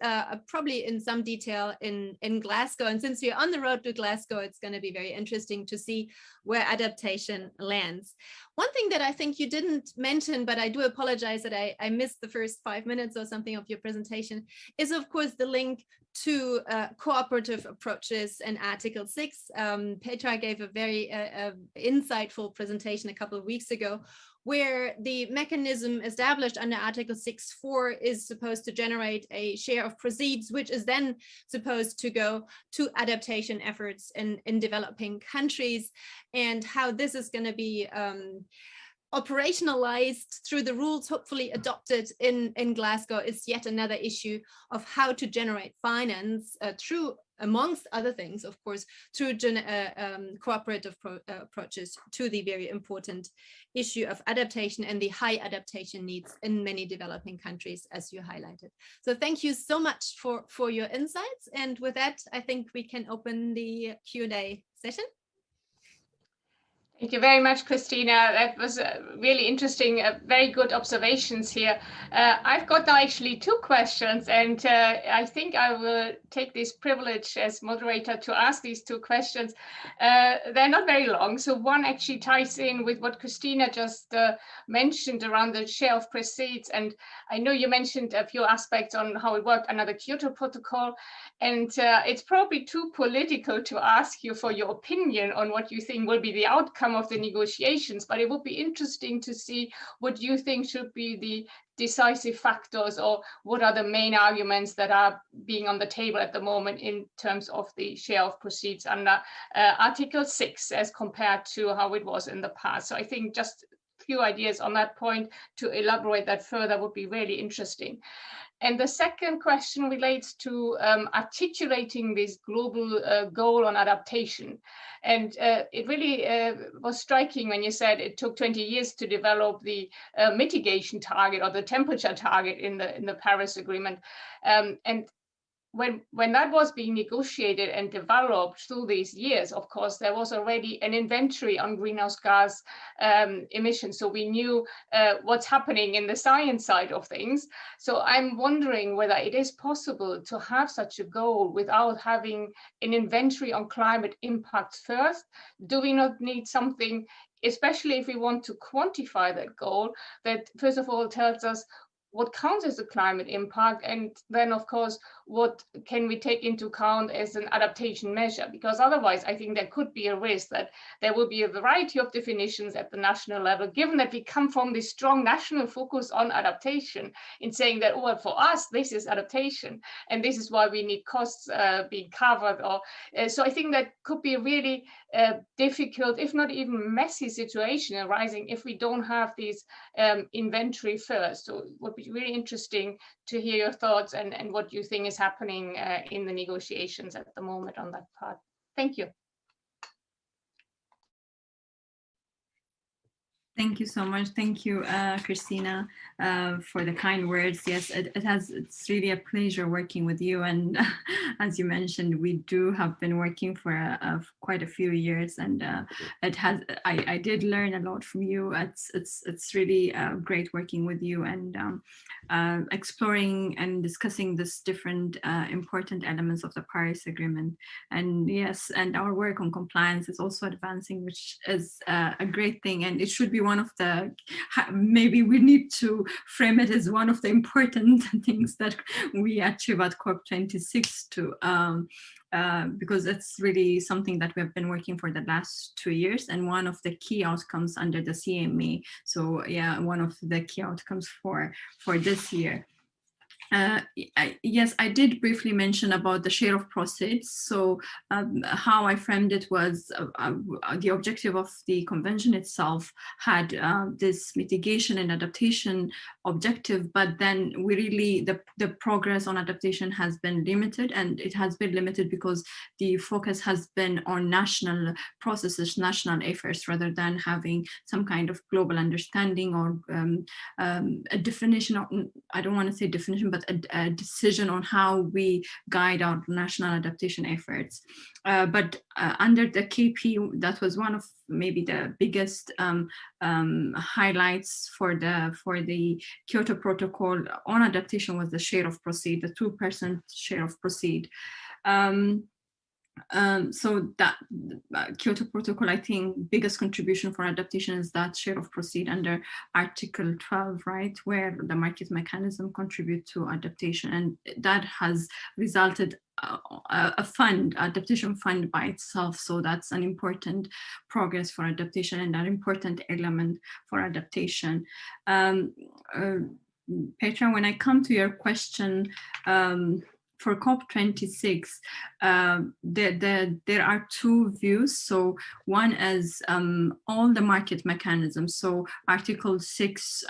probably in some detail in Glasgow. And since we're on the road to Glasgow, it's going to be very interesting to see where adaptation lands. One thing that I think you didn't mention, but I do apologize that I missed the first 5 minutes or something of your presentation, is of course the link to cooperative approaches and Article 6. Petra gave a very insightful presentation a couple of weeks ago, where the mechanism established under Article 6.4 is supposed to generate a share of proceeds, which is then supposed to go to adaptation efforts in developing countries, and how this is going to be operationalized through the rules hopefully adopted in Glasgow is yet another issue of how to generate finance through, amongst other things, of course, through cooperative approaches to the very important issue of adaptation and the high adaptation needs in many developing countries, as you highlighted. So thank you so much for your insights. And with that, I think we can open the Q&A session. Thank you very much, Christina. That was really interesting, very good observations here. I've got now actually 2 questions, and I think I will take this privilege as moderator to ask these 2 questions. They're not very long, so one actually ties in with what Christina just mentioned around the share of proceeds. And I know you mentioned a few aspects on how it worked under the Kyoto Protocol, and it's probably too political to ask you for your opinion on what you think will be the outcome of the negotiations, but it would be interesting to see what you think should be the decisive factors, or what are the main arguments that are being on the table at the moment in terms of the share of proceeds under Article 6 as compared to how it was in the past. So I think just a few ideas on that point to elaborate that further would be really interesting. And the second question relates to articulating this global goal on adaptation. And it really was striking when you said it took 20 years to develop the mitigation target or the temperature target in the Paris Agreement. And when that was being negotiated and developed through these years, of course, there was already an inventory on greenhouse gas emissions. So we knew what's happening in the science side of things. So I'm wondering whether it is possible to have such a goal without having an inventory on climate impacts first. Do we not need something, especially if we want to quantify that goal, that first of all tells us what counts as a climate impact, and then of course what can we take into account as an adaptation measure? Because otherwise I think there could be a risk that there will be a variety of definitions at the national level, given that we come from this strong national focus on adaptation, in saying that, oh, well, for us this is adaptation and this is why we need costs being covered, or so I think that could be a really difficult, if not even messy situation arising if we don't have these inventory first. So it would be really interesting to hear your thoughts and what you think is happening in the negotiations at the moment on that part. Thank you. Thank you so much. Thank you, Christina, for the kind words. Yes, it's really a pleasure working with you. And as you mentioned, we have been working for quite a few years, and I did learn a lot from you. It's really great working with you and exploring and discussing this different important elements of the Paris Agreement. And yes, and our work on compliance is also advancing, which is a great thing, and it should be one of the, maybe we need to frame it as one of the important things that we achieve at COP26 too, because it's really something that we have been working for the last 2 years, and one of the key outcomes under the CME. So yeah, one of the key outcomes for this year. Yes, I did briefly mention about the share of proceeds. So how I framed it was the objective of the convention itself had this mitigation and adaptation objective, but then we really, the progress on adaptation has been limited, and it has been limited because the focus has been on national processes, national efforts, rather than having some kind of global understanding or a definition of, I don't want to say definition, but a decision on how we guide our national adaptation efforts. But under the KP, that was one of maybe the biggest highlights for the Kyoto Protocol on adaptation was the share of proceed, the 2% share of proceed. So that Kyoto Protocol, I think, biggest contribution for adaptation is that share of proceed under Article 12, right, where the market mechanism contribute to adaptation, and that has resulted a fund, adaptation fund by itself. So that's an important progress for adaptation and an important element for adaptation. Petra, when I come to your question, for COP26, there are two views. So one is all the market mechanisms. So Article 6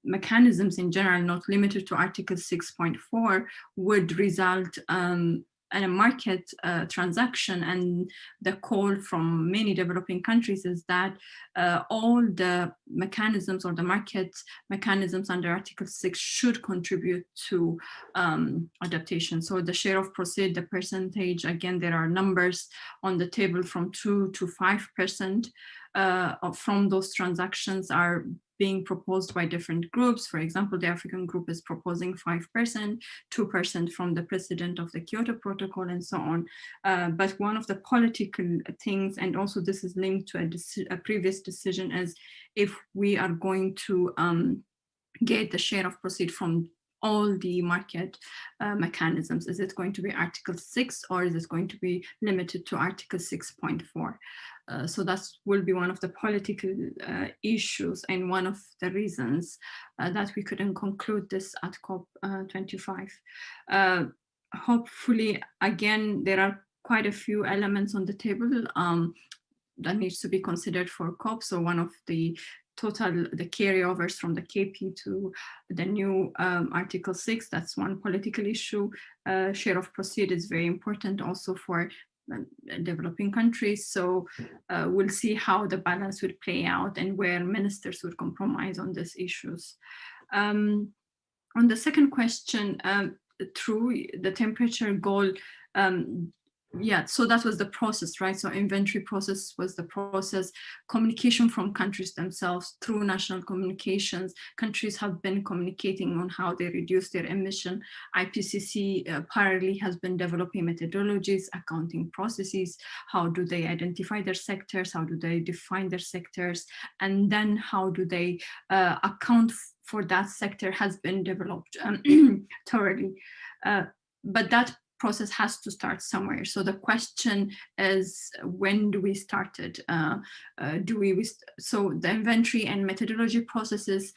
mechanisms in general, not limited to Article 6.4, would result in a market transaction. And the call from many developing countries is that all the mechanisms or the market mechanisms under Article 6 should contribute to adaptation. So the share of proceed, the percentage, again, there are numbers on the table from 2 to 5% from those transactions are being proposed by different groups. For example, the African group is proposing 5%, 2% from the president of the Kyoto Protocol, and so on. But one of the political things, and also this is linked to a previous decision, is if we are going to get the share of proceed from all the market mechanisms, is it going to be Article 6 or is it going to be limited to Article 6.4? So that will be one of the political issues and one of the reasons that we couldn't conclude this at COP25. Hopefully, again, there are quite a few elements on the table that needs to be considered for COP. So one of the carryovers from the KP to the new Article 6, that's one political issue. Share of proceed is very important also for developing countries. So we'll see how the balance would play out and where ministers would compromise on these issues. On the second question, through the temperature goal, yeah, so that was the process, right? So inventory process was the process. Communication from countries themselves through national communications. Countries have been communicating on how they reduce their emission. IPCC parallelly has been developing methodologies, accounting processes. How do they identify their sectors? How do they define their sectors? And then how do they account for that sector has been developed thoroughly. But that process has to start somewhere. So the question is, when do we start it? So the inventory and methodology processes,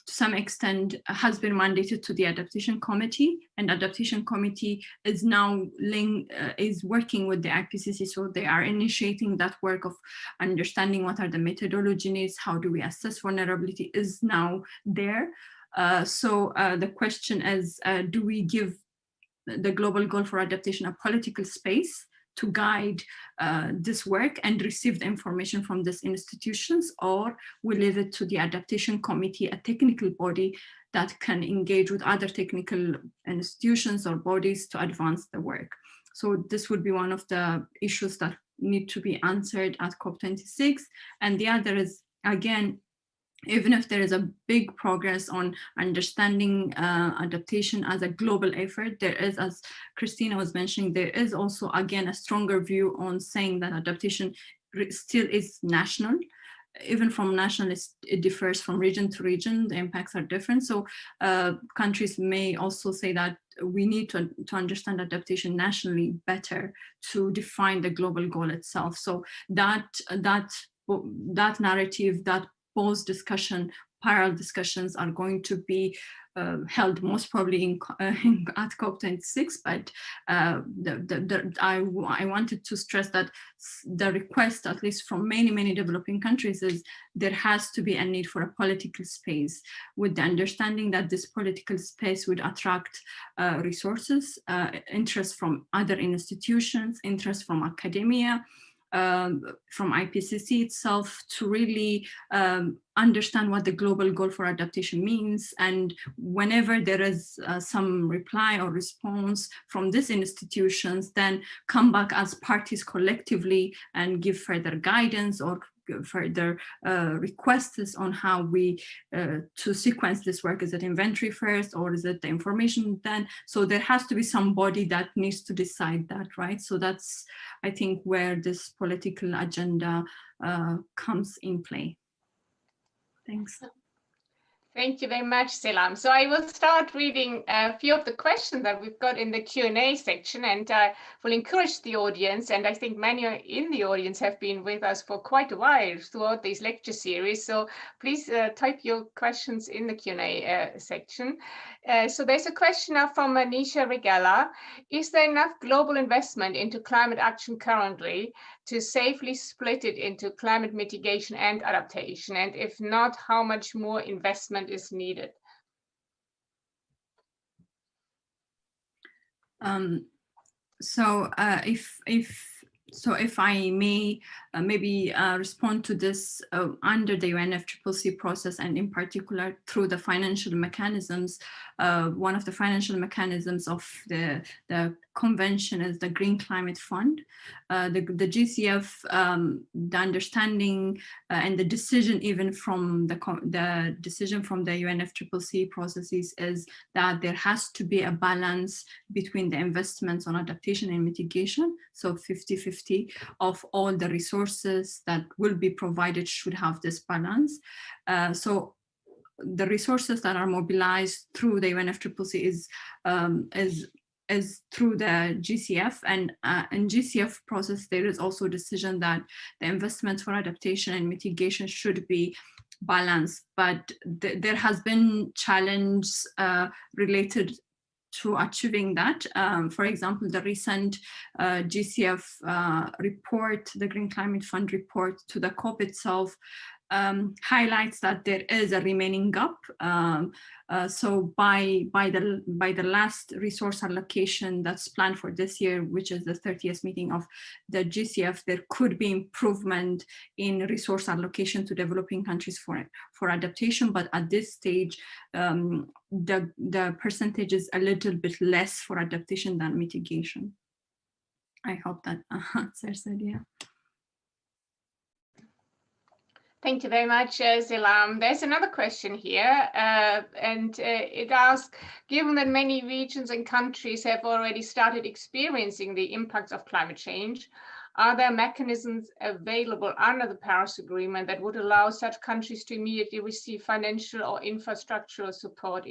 to some extent, has been mandated to the Adaptation Committee, and Adaptation Committee is now is working with the IPCC. So they are initiating that work of understanding what are the methodology needs, how do we assess vulnerability is now there. So the question is, do we give the global goal for adaptation a political space to guide this work and receive the information from these institutions, or we leave it to the Adaptation Committee, a technical body that can engage with other technical institutions or bodies to advance the work? So this would be one of the issues that need to be answered at COP26. And the other is, again, even if there is a big progress on understanding adaptation as a global effort, there is, as Christina was mentioning, there is also, again, a stronger view on saying that adaptation still is national. Even from national, it differs from region to region, the impacts are different. So countries may also say that we need to understand adaptation nationally better to define the global goal itself. So that narrative, that post discussion parallel discussions are going to be held most probably at COP26, but I wanted to stress that the request, at least from many developing countries, is there has to be a need for a political space, with the understanding that this political space would attract resources, interest from other institutions, interest from academia, from IPCC itself, to really understand what the global goal for adaptation means. And whenever there is some reply or response from these institutions, then come back as parties collectively and give further guidance or further requests on how we to sequence this work. Is it inventory first, or is it the information then? So there has to be somebody that needs to decide that, right? So that's, I think, where this political agenda comes in play. Thanks. Thank you very much, Selam. So I will start reading a few of the questions that we've got in the Q&A section, and I will encourage the audience, and I think many in the audience have been with us for quite a while throughout this lecture series. So please type your questions in the Q&A section. So there's a question now from Anisha Regala. Is there enough global investment into climate action currently to safely split it into climate mitigation and adaptation? And if not, how much more investment is needed? So if I may maybe respond to this under the UNFCCC process, and in particular through the financial mechanisms. One of the financial mechanisms of the convention is the Green Climate Fund. The GCF, the understanding and the decision even from the decision from the UNFCCC processes is that there has to be a balance between the investments on adaptation and mitigation. So 50-50 of all the resources that will be provided should have this balance. So the resources that are mobilized through the UNFCCC is through the GCF, and in GCF process there is also a decision that the investments for adaptation and mitigation should be balanced, but there has been challenge related to achieving that. For example, the recent GCF report, the Green Climate Fund report to the COP itself, highlights that there is a remaining gap. So by the last resource allocation that's planned for this year, which is the 30th meeting of the GCF, there could be improvement in resource allocation to developing countries for adaptation. But at this stage, the percentage is a little bit less for adaptation than mitigation. I hope that answers it, yeah. Thank you very much, Selam. There's another question here, and it asks, given that many regions and countries have already started experiencing the impacts of climate change, are there mechanisms available under the Paris Agreement that would allow such countries to immediately receive financial or infrastructural support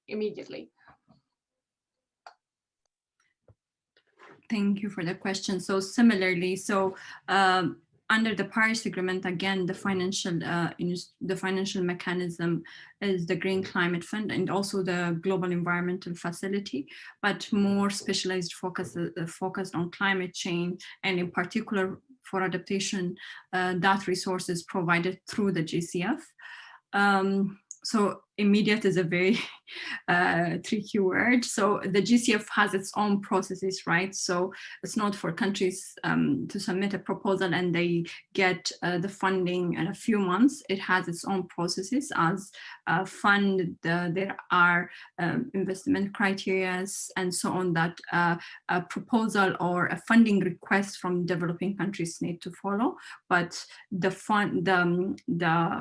immediately? Thank you for the question. So similarly, under the Paris Agreement, again, the financial mechanism is the Green Climate Fund and also the Global Environmental Facility, but more specialized focused on climate change, and in particular for adaptation, that resource is provided through the GCF. So immediate is a very tricky word. So the GCF has its own processes, right? So it's not for countries to submit a proposal and they get the funding in a few months. It has its own processes as a fund. There are investment criteria and so on that a proposal or a funding request from developing countries need to follow. But the fund,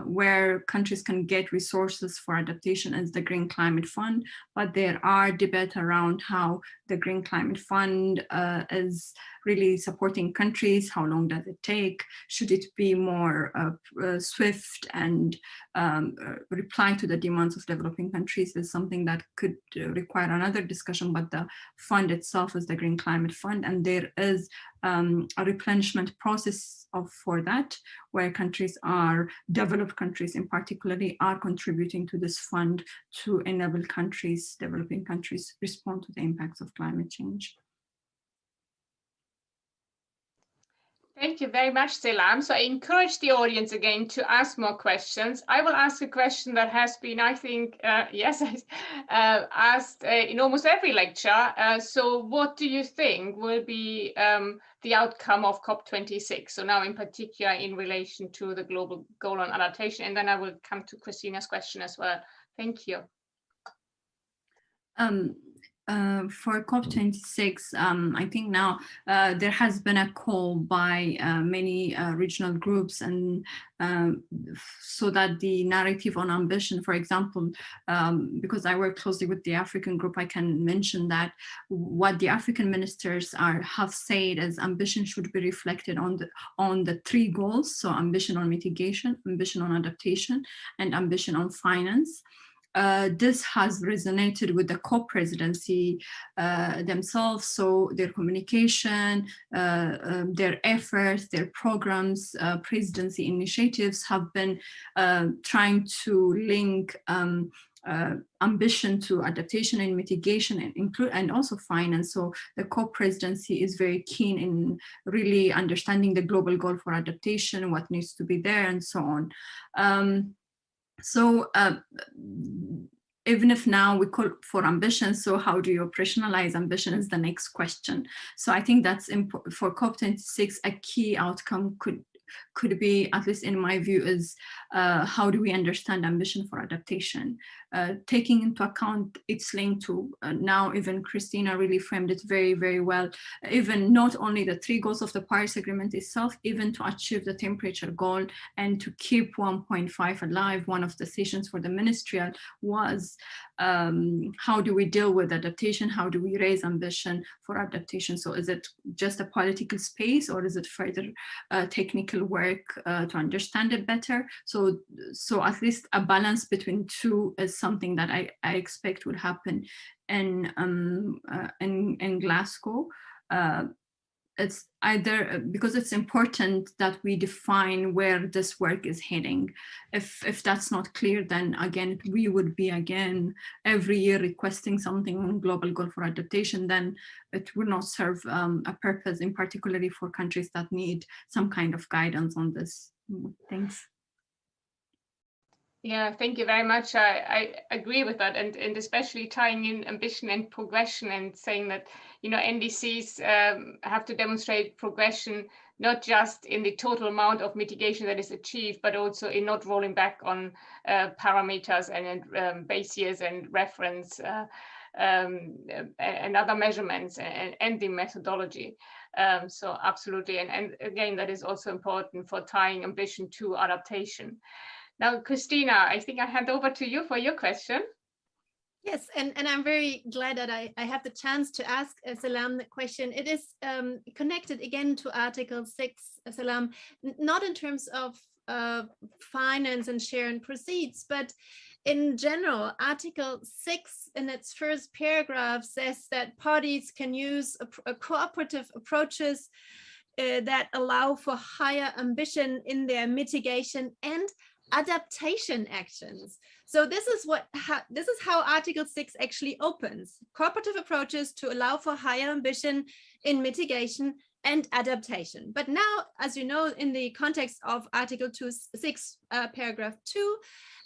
where countries can get resources for adaptation is the Green Climate Fund, but there are debates around how the Green Climate Fund is really supporting countries. How long does it take? Should it be more swift and reply to the demands of developing countries? Is something that could require another discussion, but the fund itself is the Green Climate Fund, and there is a replenishment process for that, where countries are, developed countries in particularly, are contributing to this fund to enable countries, developing countries, respond to the impacts of climate change. Thank you very much, Selam. So I encourage the audience again to ask more questions. I will ask a question that has been, I think, asked in almost every lecture. So what do you think will be the outcome of COP26? So now in particular in relation to the global goal on adaptation, and then I will come to Christina's question as well. Thank you. For COP26, I think now there has been a call by many regional groups, and so that the narrative on ambition, for example, because I work closely with the African group, I can mention that what the African ministers have said is ambition should be reflected on the three goals. So ambition on mitigation, ambition on adaptation, and ambition on finance. This has resonated with the co-presidency themselves, so their communication, their efforts, their programs, presidency initiatives have been trying to link ambition to adaptation and mitigation, and also finance. So the co-presidency is very keen in really understanding the global goal for adaptation, what needs to be there, and so on. So even if now we call for ambition, so how do you operationalize ambition is the next question. So I think that's important for COP26. A key outcome could be, at least in my view, is how do we understand ambition for adaptation, taking into account its link to now even Christina really framed it very, very well, even not only the three goals of the Paris Agreement itself, even to achieve the temperature goal and to keep 1.5 alive. One of the sessions for the ministerial was how do we deal with adaptation? How do we raise ambition for adaptation? So is it just a political space, or is it further technical work to understand it better? So at least a balance between two is something that I expect would happen in Glasgow. It's either because it's important that we define where this work is heading. If that's not clear, then again, we would be again every year requesting something on global goal for adaptation, then it will not serve a purpose, in particularly for countries that need some kind of guidance on this. Thanks. Yeah, thank you very much. I agree with that, and especially tying in ambition and progression, and saying that, you know, NDCs have to demonstrate progression, not just in the total amount of mitigation that is achieved, but also in not rolling back on parameters and base years and reference and other measurements and the methodology. So absolutely, and again, that is also important for tying ambition to adaptation. Now, Christina, I think I hand over to you for your question. Yes, and I'm very glad that I have the chance to ask Selam the question. It is connected again to Article 6, Selam, not in terms of finance and share and proceeds, but in general. Article 6 in its first paragraph says that parties can use cooperative approaches that allow for higher ambition in their mitigation and adaptation actions. So this is how Article 6 actually opens: cooperative approaches to allow for higher ambition in mitigation and adaptation. But now, as you know, in the context of Article 6, paragraph 2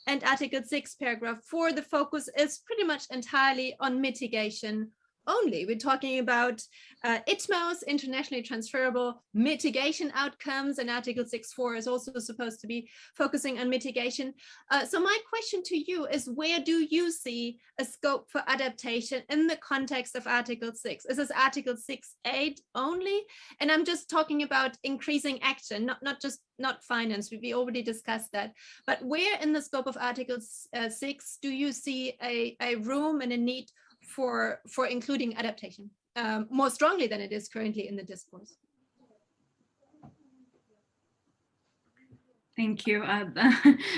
and Article 6, paragraph 4, the focus is pretty much entirely on mitigation only. We're talking about ITMOs, internationally transferable mitigation outcomes, and Article 6.4 is also supposed to be focusing on mitigation. So my question to you is, where do you see a scope for adaptation in the context of Article 6? Is this Article 6.8 only? And I'm just talking about increasing action, not finance. We already discussed that. But where in the scope of Article 6 do you see a room and a need for including adaptation more strongly than it is currently in the discourse? Thank you.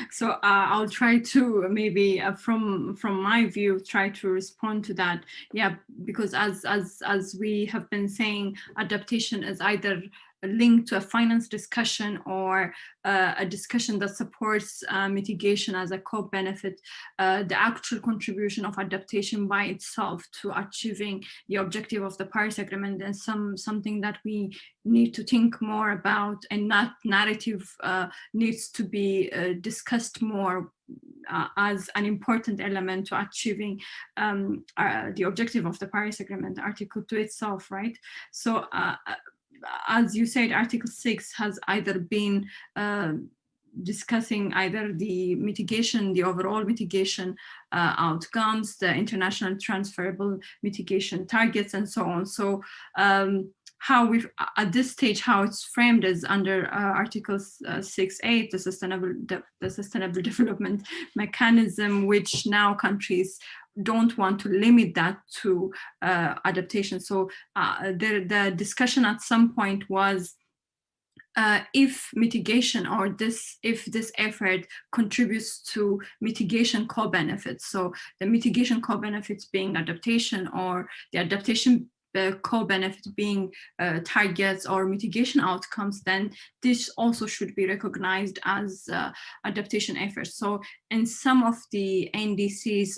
So I'll try to maybe from my view, try to respond to that. Yeah, because as we have been saying, adaptation is either linked to a finance discussion or a discussion that supports mitigation as a co-benefit. The actual contribution of adaptation by itself to achieving the objective of the Paris Agreement is something that we need to think more about, and that narrative needs to be discussed more as an important element to achieving the objective of the Paris Agreement, Article 2 itself, right? So as you said, Article 6 has either been discussing either the mitigation, the overall mitigation outcomes, the international transferable mitigation targets, and so on. So how we've, at this stage, how it's framed is under Article 6.8, the Sustainable Development Mechanism, which now countries don't want to limit that to adaptation. So the discussion at some point was if mitigation or if this effort contributes to mitigation co-benefits. So the mitigation co-benefits being adaptation, or the adaptation co-benefit being targets or mitigation outcomes, then this also should be recognized as adaptation efforts. So in some of the NDCs,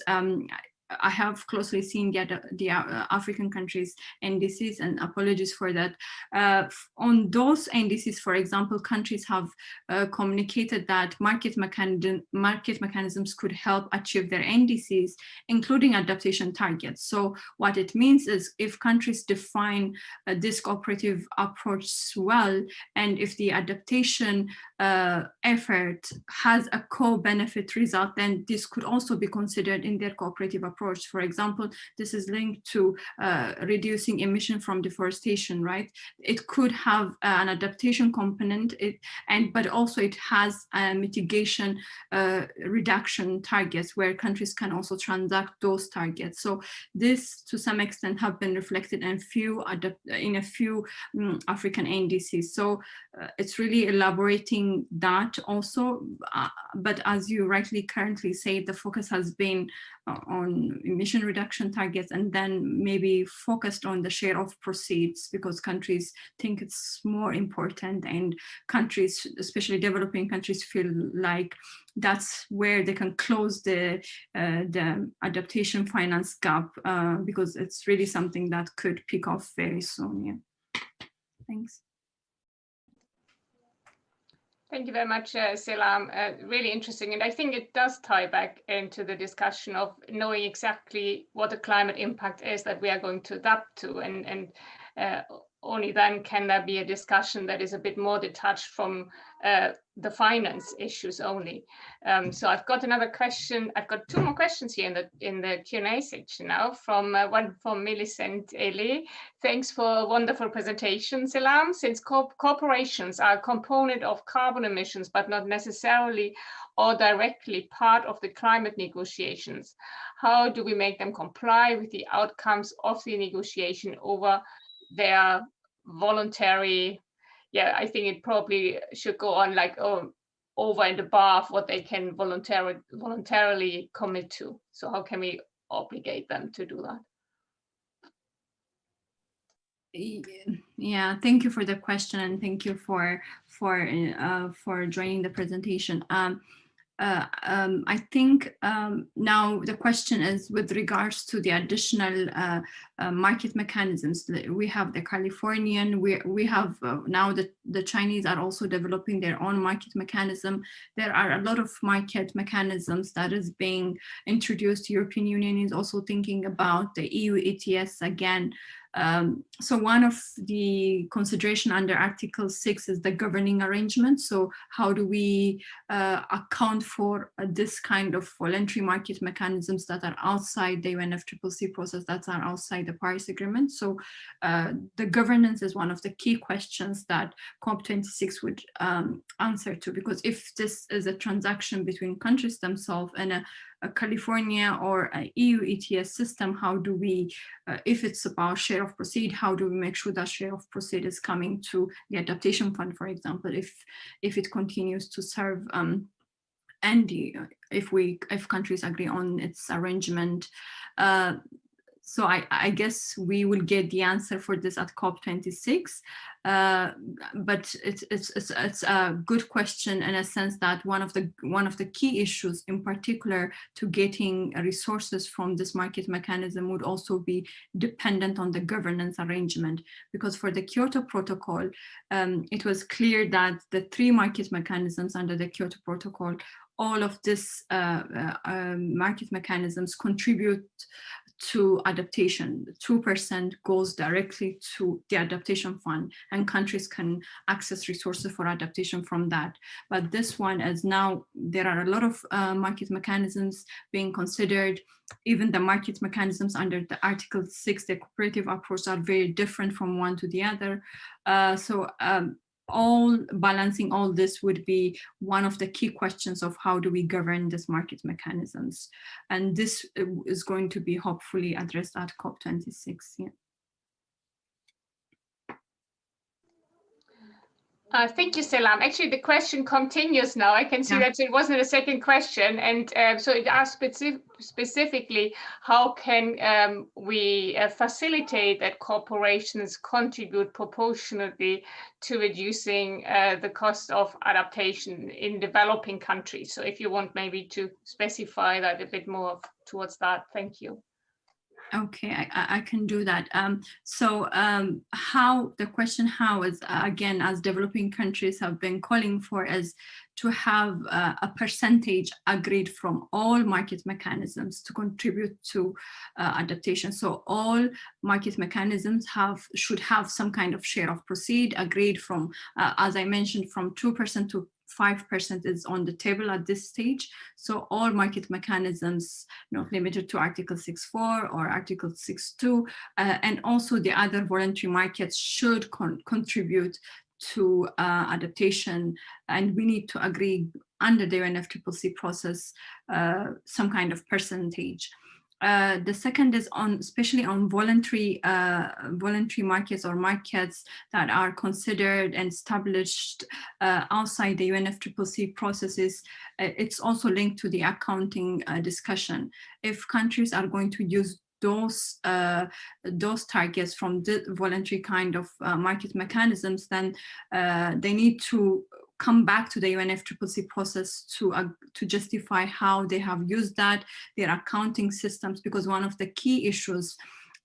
I have closely seen the African countries' NDCs, and apologies for that. On those NDCs, for example, countries have communicated that market mechanisms could help achieve their NDCs, including adaptation targets. So what it means is, if countries define this cooperative approach well, and if the adaptation effort has a co-benefit result, then this could also be considered in their cooperative approach. For example, this is linked to reducing emission from deforestation, right? It could have an adaptation component, but also it has a mitigation reduction targets where countries can also transact those targets. So this, to some extent, have been reflected in a few African NDCs. So it's really elaborating that also. But as you rightly currently say, the focus has been on emission reduction targets, and then maybe focused on the share of proceeds, because countries think it's more important, and countries, especially developing countries, feel like that's where they can close the adaptation finance gap, because it's really something that could pick off very soon. Yeah. Thanks. Thank you very much, Selam. Really interesting. And I think it does tie back into the discussion of knowing exactly what the climate impact is that we are going to adapt to. And only then can there be a discussion that is a bit more detached from the finance issues only. So I've got another question. I've got two more questions here in the Q&A section now. One from Millicent Eli. Thanks for a wonderful presentation, Selam. Since corporations are a component of carbon emissions, but not necessarily or directly part of the climate negotiations, how do we make them comply with the outcomes of the negotiation over their voluntary? Yeah, I think it probably should go on like over and above what they can voluntarily commit to. So how can we obligate them to do that? Yeah, thank you for the question, and thank you for joining the presentation. I think now the question is with regards to the additional market mechanisms. We have the Californian, we have now the Chinese are also developing their own market mechanism. There are a lot of market mechanisms that is being introduced. The European Union is also thinking about the EU ETS again. So one of the consideration under Article 6 is the governing arrangement. So how do we account for this kind of voluntary market mechanisms that are outside the UNFCCC process, that are outside the Paris Agreement? So the governance is one of the key questions that COP26 would answer to, because if this is a transaction between countries themselves and a California or an EU ETS system, how do we, if it's about share of proceed, how do we make sure that share of proceed is coming to the adaptation fund, for example, if it continues to serve and if countries agree on its arrangement. So I guess we will get the answer for this at COP26. But it's a good question in a sense that one of the key issues in particular to getting resources from this market mechanism would also be dependent on the governance arrangement, because for the Kyoto Protocol, it was clear that the 3 market mechanisms under the Kyoto Protocol, all of this market mechanisms contribute to adaptation. 2% goes directly to the adaptation fund, and countries can access resources for adaptation from that. But this one is now, there are a lot of market mechanisms being considered. Even the market mechanisms under the Article 6, the cooperative approach, are very different from one to the other. Balancing all this would be one of the key questions of how do we govern this market mechanisms. And this is going to be hopefully addressed at COP26. Yeah. Thank you, Selam. Actually, the question continues now. I can see that it wasn't a second question. And so it asked specifically, how can we facilitate that corporations contribute proportionately to reducing the cost of adaptation in developing countries? So if you want maybe to specify that a bit more towards that, thank you. Okay, I can do that. How is, again, as developing countries have been calling for, is to have a percentage agreed from all market mechanisms to contribute to adaptation. So all market mechanisms should have some kind of share of proceed agreed from, as I mentioned, from 2% to 5% is on the table at this stage. So all market mechanisms, not limited to Article 6.4 or Article 6.2, and also the other voluntary markets should contribute to adaptation. And we need to agree under the UNFCCC process some kind of percentage. The second is especially on voluntary markets or markets that are considered and established outside the UNFCCC processes. It's also linked to the accounting discussion. If countries are going to use those targets from the voluntary kind of market mechanisms, then they need to come back to the UNFCCC process to justify how they have used that, their accounting systems, because one of the key issues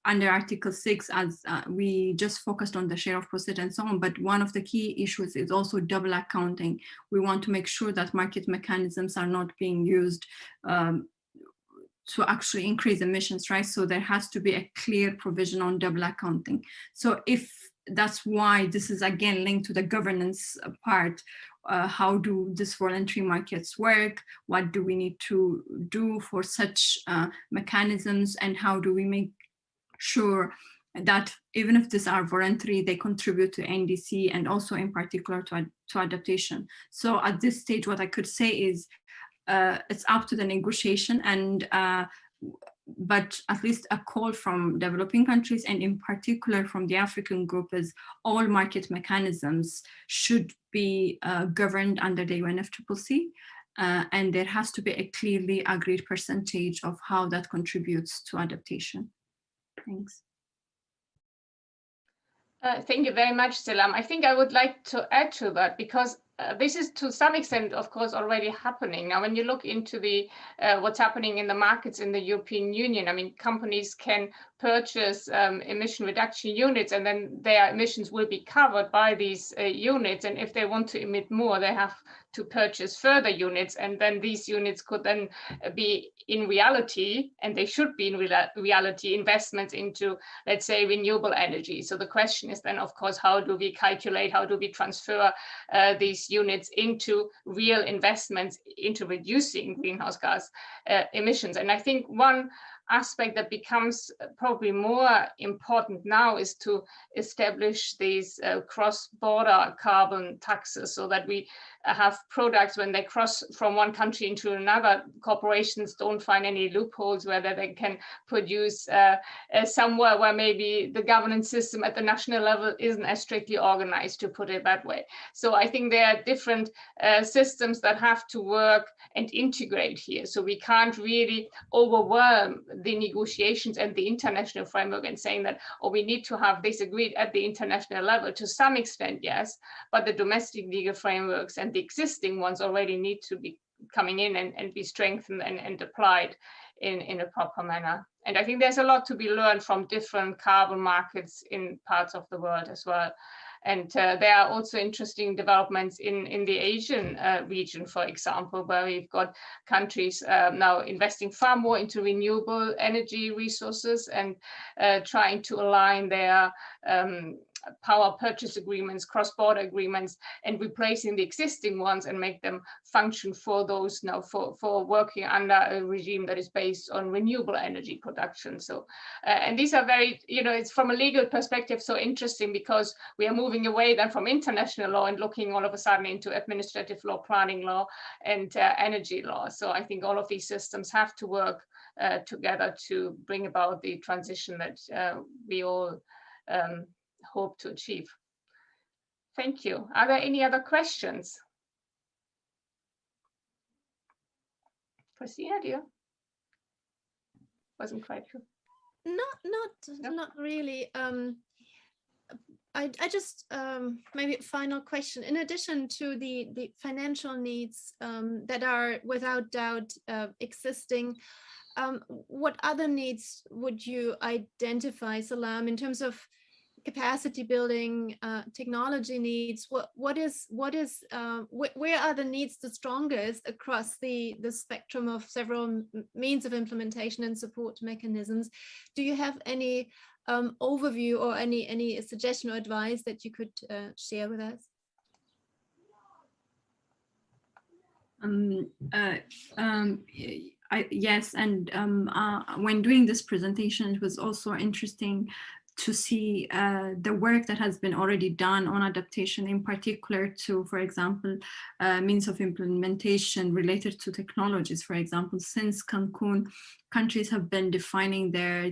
under Article 6, as we just focused on the share of proceeds and so on, but one of the key issues is also double accounting. We want to make sure that market mechanisms are not being used to actually increase emissions, right? So there has to be a clear provision on double accounting. So that's why this is again linked to the governance part. How do these voluntary markets work? What do we need to do for such mechanisms? And how do we make sure that even if these are voluntary, they contribute to NDC and also in particular to adaptation? So at this stage, what I could say is it's up to the negotiation, and but at least a call from developing countries and in particular from the African group is all market mechanisms should be governed under the UNFCCC, and there has to be a clearly agreed percentage of how that contributes to adaptation. Thanks. Thank you very much, Selam. I think I would like to add to that, because this is to some extent, of course, already happening. Now, when you look into the what's happening in the markets in the European Union, I mean, companies can purchase emission reduction units, and then their emissions will be covered by these units. And if they want to emit more, they have to purchase further units. And then these units could then be in reality, and they should be in reality, investments into, let's say, renewable energy. So the question is then, of course, how do we calculate, how do we transfer these units into real investments into reducing greenhouse gas emissions? And I think one aspect that becomes probably more important now is to establish these cross-border carbon taxes, so that we have products, when they cross from one country into another, corporations don't find any loopholes where they can produce somewhere where maybe the governance system at the national level isn't as strictly organized, to put it that way. So I think there are different systems that have to work and integrate here. So we can't really overwhelm the negotiations and the international framework and saying that, oh, we need to have this agreed at the international level to some extent, yes, but the domestic legal frameworks and the existing ones already need to be coming in and be strengthened and applied in a proper manner. And I think there's a lot to be learned from different carbon markets in parts of the world as well. And there are also interesting developments in the Asian region, for example, where we've got countries now investing far more into renewable energy resources and trying to align their power purchase agreements, cross-border agreements, and replacing the existing ones and make them function for those now for working under a regime that is based on renewable energy production. So, and these are very, it's from a legal perspective so interesting because we are moving away then from international law and looking all of a sudden into administrative law, planning law, and energy law. So I think all of these systems have to work together to bring about the transition that we all hope to achieve. Thank you. Are there any other questions? Christina, do you? Wasn't quite sure. Not really. I just maybe final question. In addition to the financial needs that are without doubt existing, what other needs would you identify, Salam, in terms of capacity building, technology needs? Where are the needs the strongest across the spectrum of several means of implementation and support mechanisms? Do you have any overview or any suggestion or advice that you could share with us? Yes, and when doing this presentation, it was also interesting to see the work that has been already done on adaptation, in particular to, for example, means of implementation related to technologies. For example, since Cancun, countries have been defining their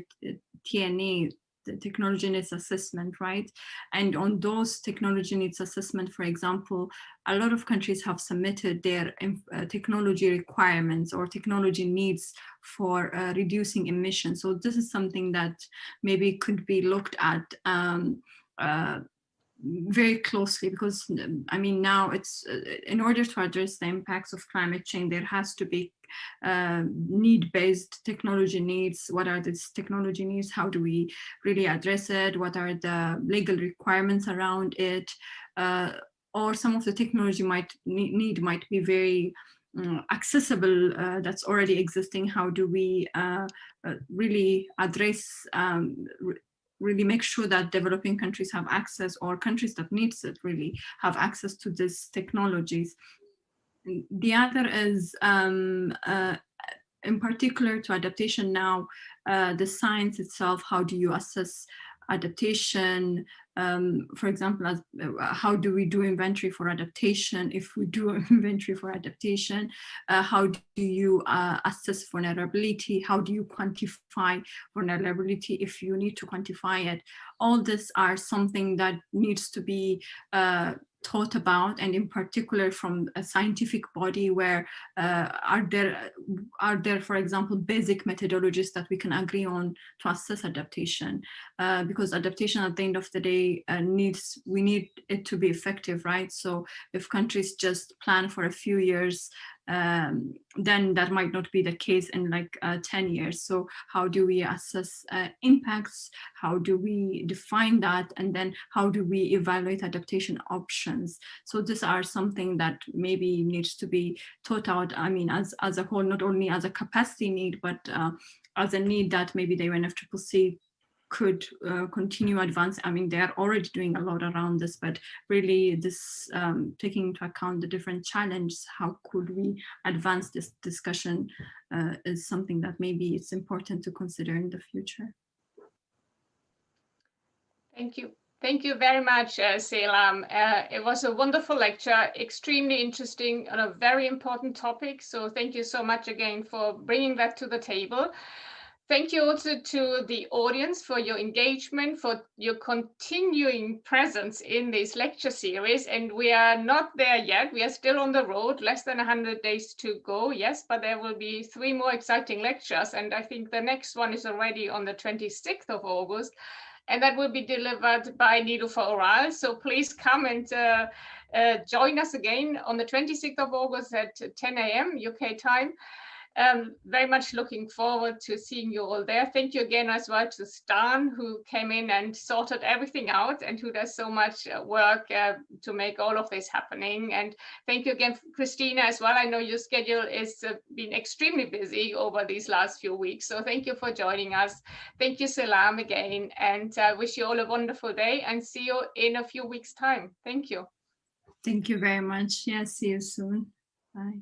TNA, the technology needs assessment, right? And on those technology needs assessment, for example, a lot of countries have submitted their technology requirements or technology needs for reducing emissions. So this is something that maybe could be looked at very closely, because I mean, now it's in order to address the impacts of climate change, there has to be need-based technology needs. What are these technology needs? How do we really address it? What are the legal requirements around it? Or some of the technology might be very accessible, that's already existing. How do we really address really make sure that developing countries have access, or countries that needs it really have access to these technologies? The other is in particular to adaptation now, the science itself. How do you assess adaptation? For example, how do we do inventory for adaptation? If we do inventory for adaptation, how do you assess vulnerability? How do you quantify vulnerability if you need to quantify it? All this are something that needs to be thought about, and in particular from a scientific body, where are there, for example, basic methodologies that we can agree on to assess adaptation, because adaptation at the end of the day we need it to be effective, right? So if countries just plan for a few years, then that might not be the case in like 10 years. So how do we assess impacts? How do we define that? And then how do we evaluate adaptation options? So these are something that maybe needs to be thought out, I mean, as a whole, not only as a capacity need, but as a need that maybe the UNFCCC could continue advance. I mean, they are already doing a lot around this, but really this taking into account the different challenges, how could we advance this discussion is something that maybe it's important to consider in the future. Thank you. Thank you very much, Selam. It was a wonderful lecture, extremely interesting on a very important topic. So thank you so much again for bringing that to the table. Thank you also to the audience for your engagement, for your continuing presence in this lecture series. And we are not there yet. We are still on the road, less than 100 days to go. Yes, but there will be 3 more exciting lectures. And I think the next one is already on the 26th of August. And that will be delivered by Niloufar Oral. So please come and join us again on the 26th of August at 10 a.m. UK time. Very much looking forward to seeing you all there. Thank you again as well to Stan, who came in and sorted everything out and who does so much work to make all of this happening. And thank you again, Christina, as well. I know your schedule has been extremely busy over these last few weeks. So thank you for joining us. Thank you, Selam, again. And I wish you all a wonderful day and see you in a few weeks' time. Thank you. Thank you very much. Yeah, see you soon. Bye.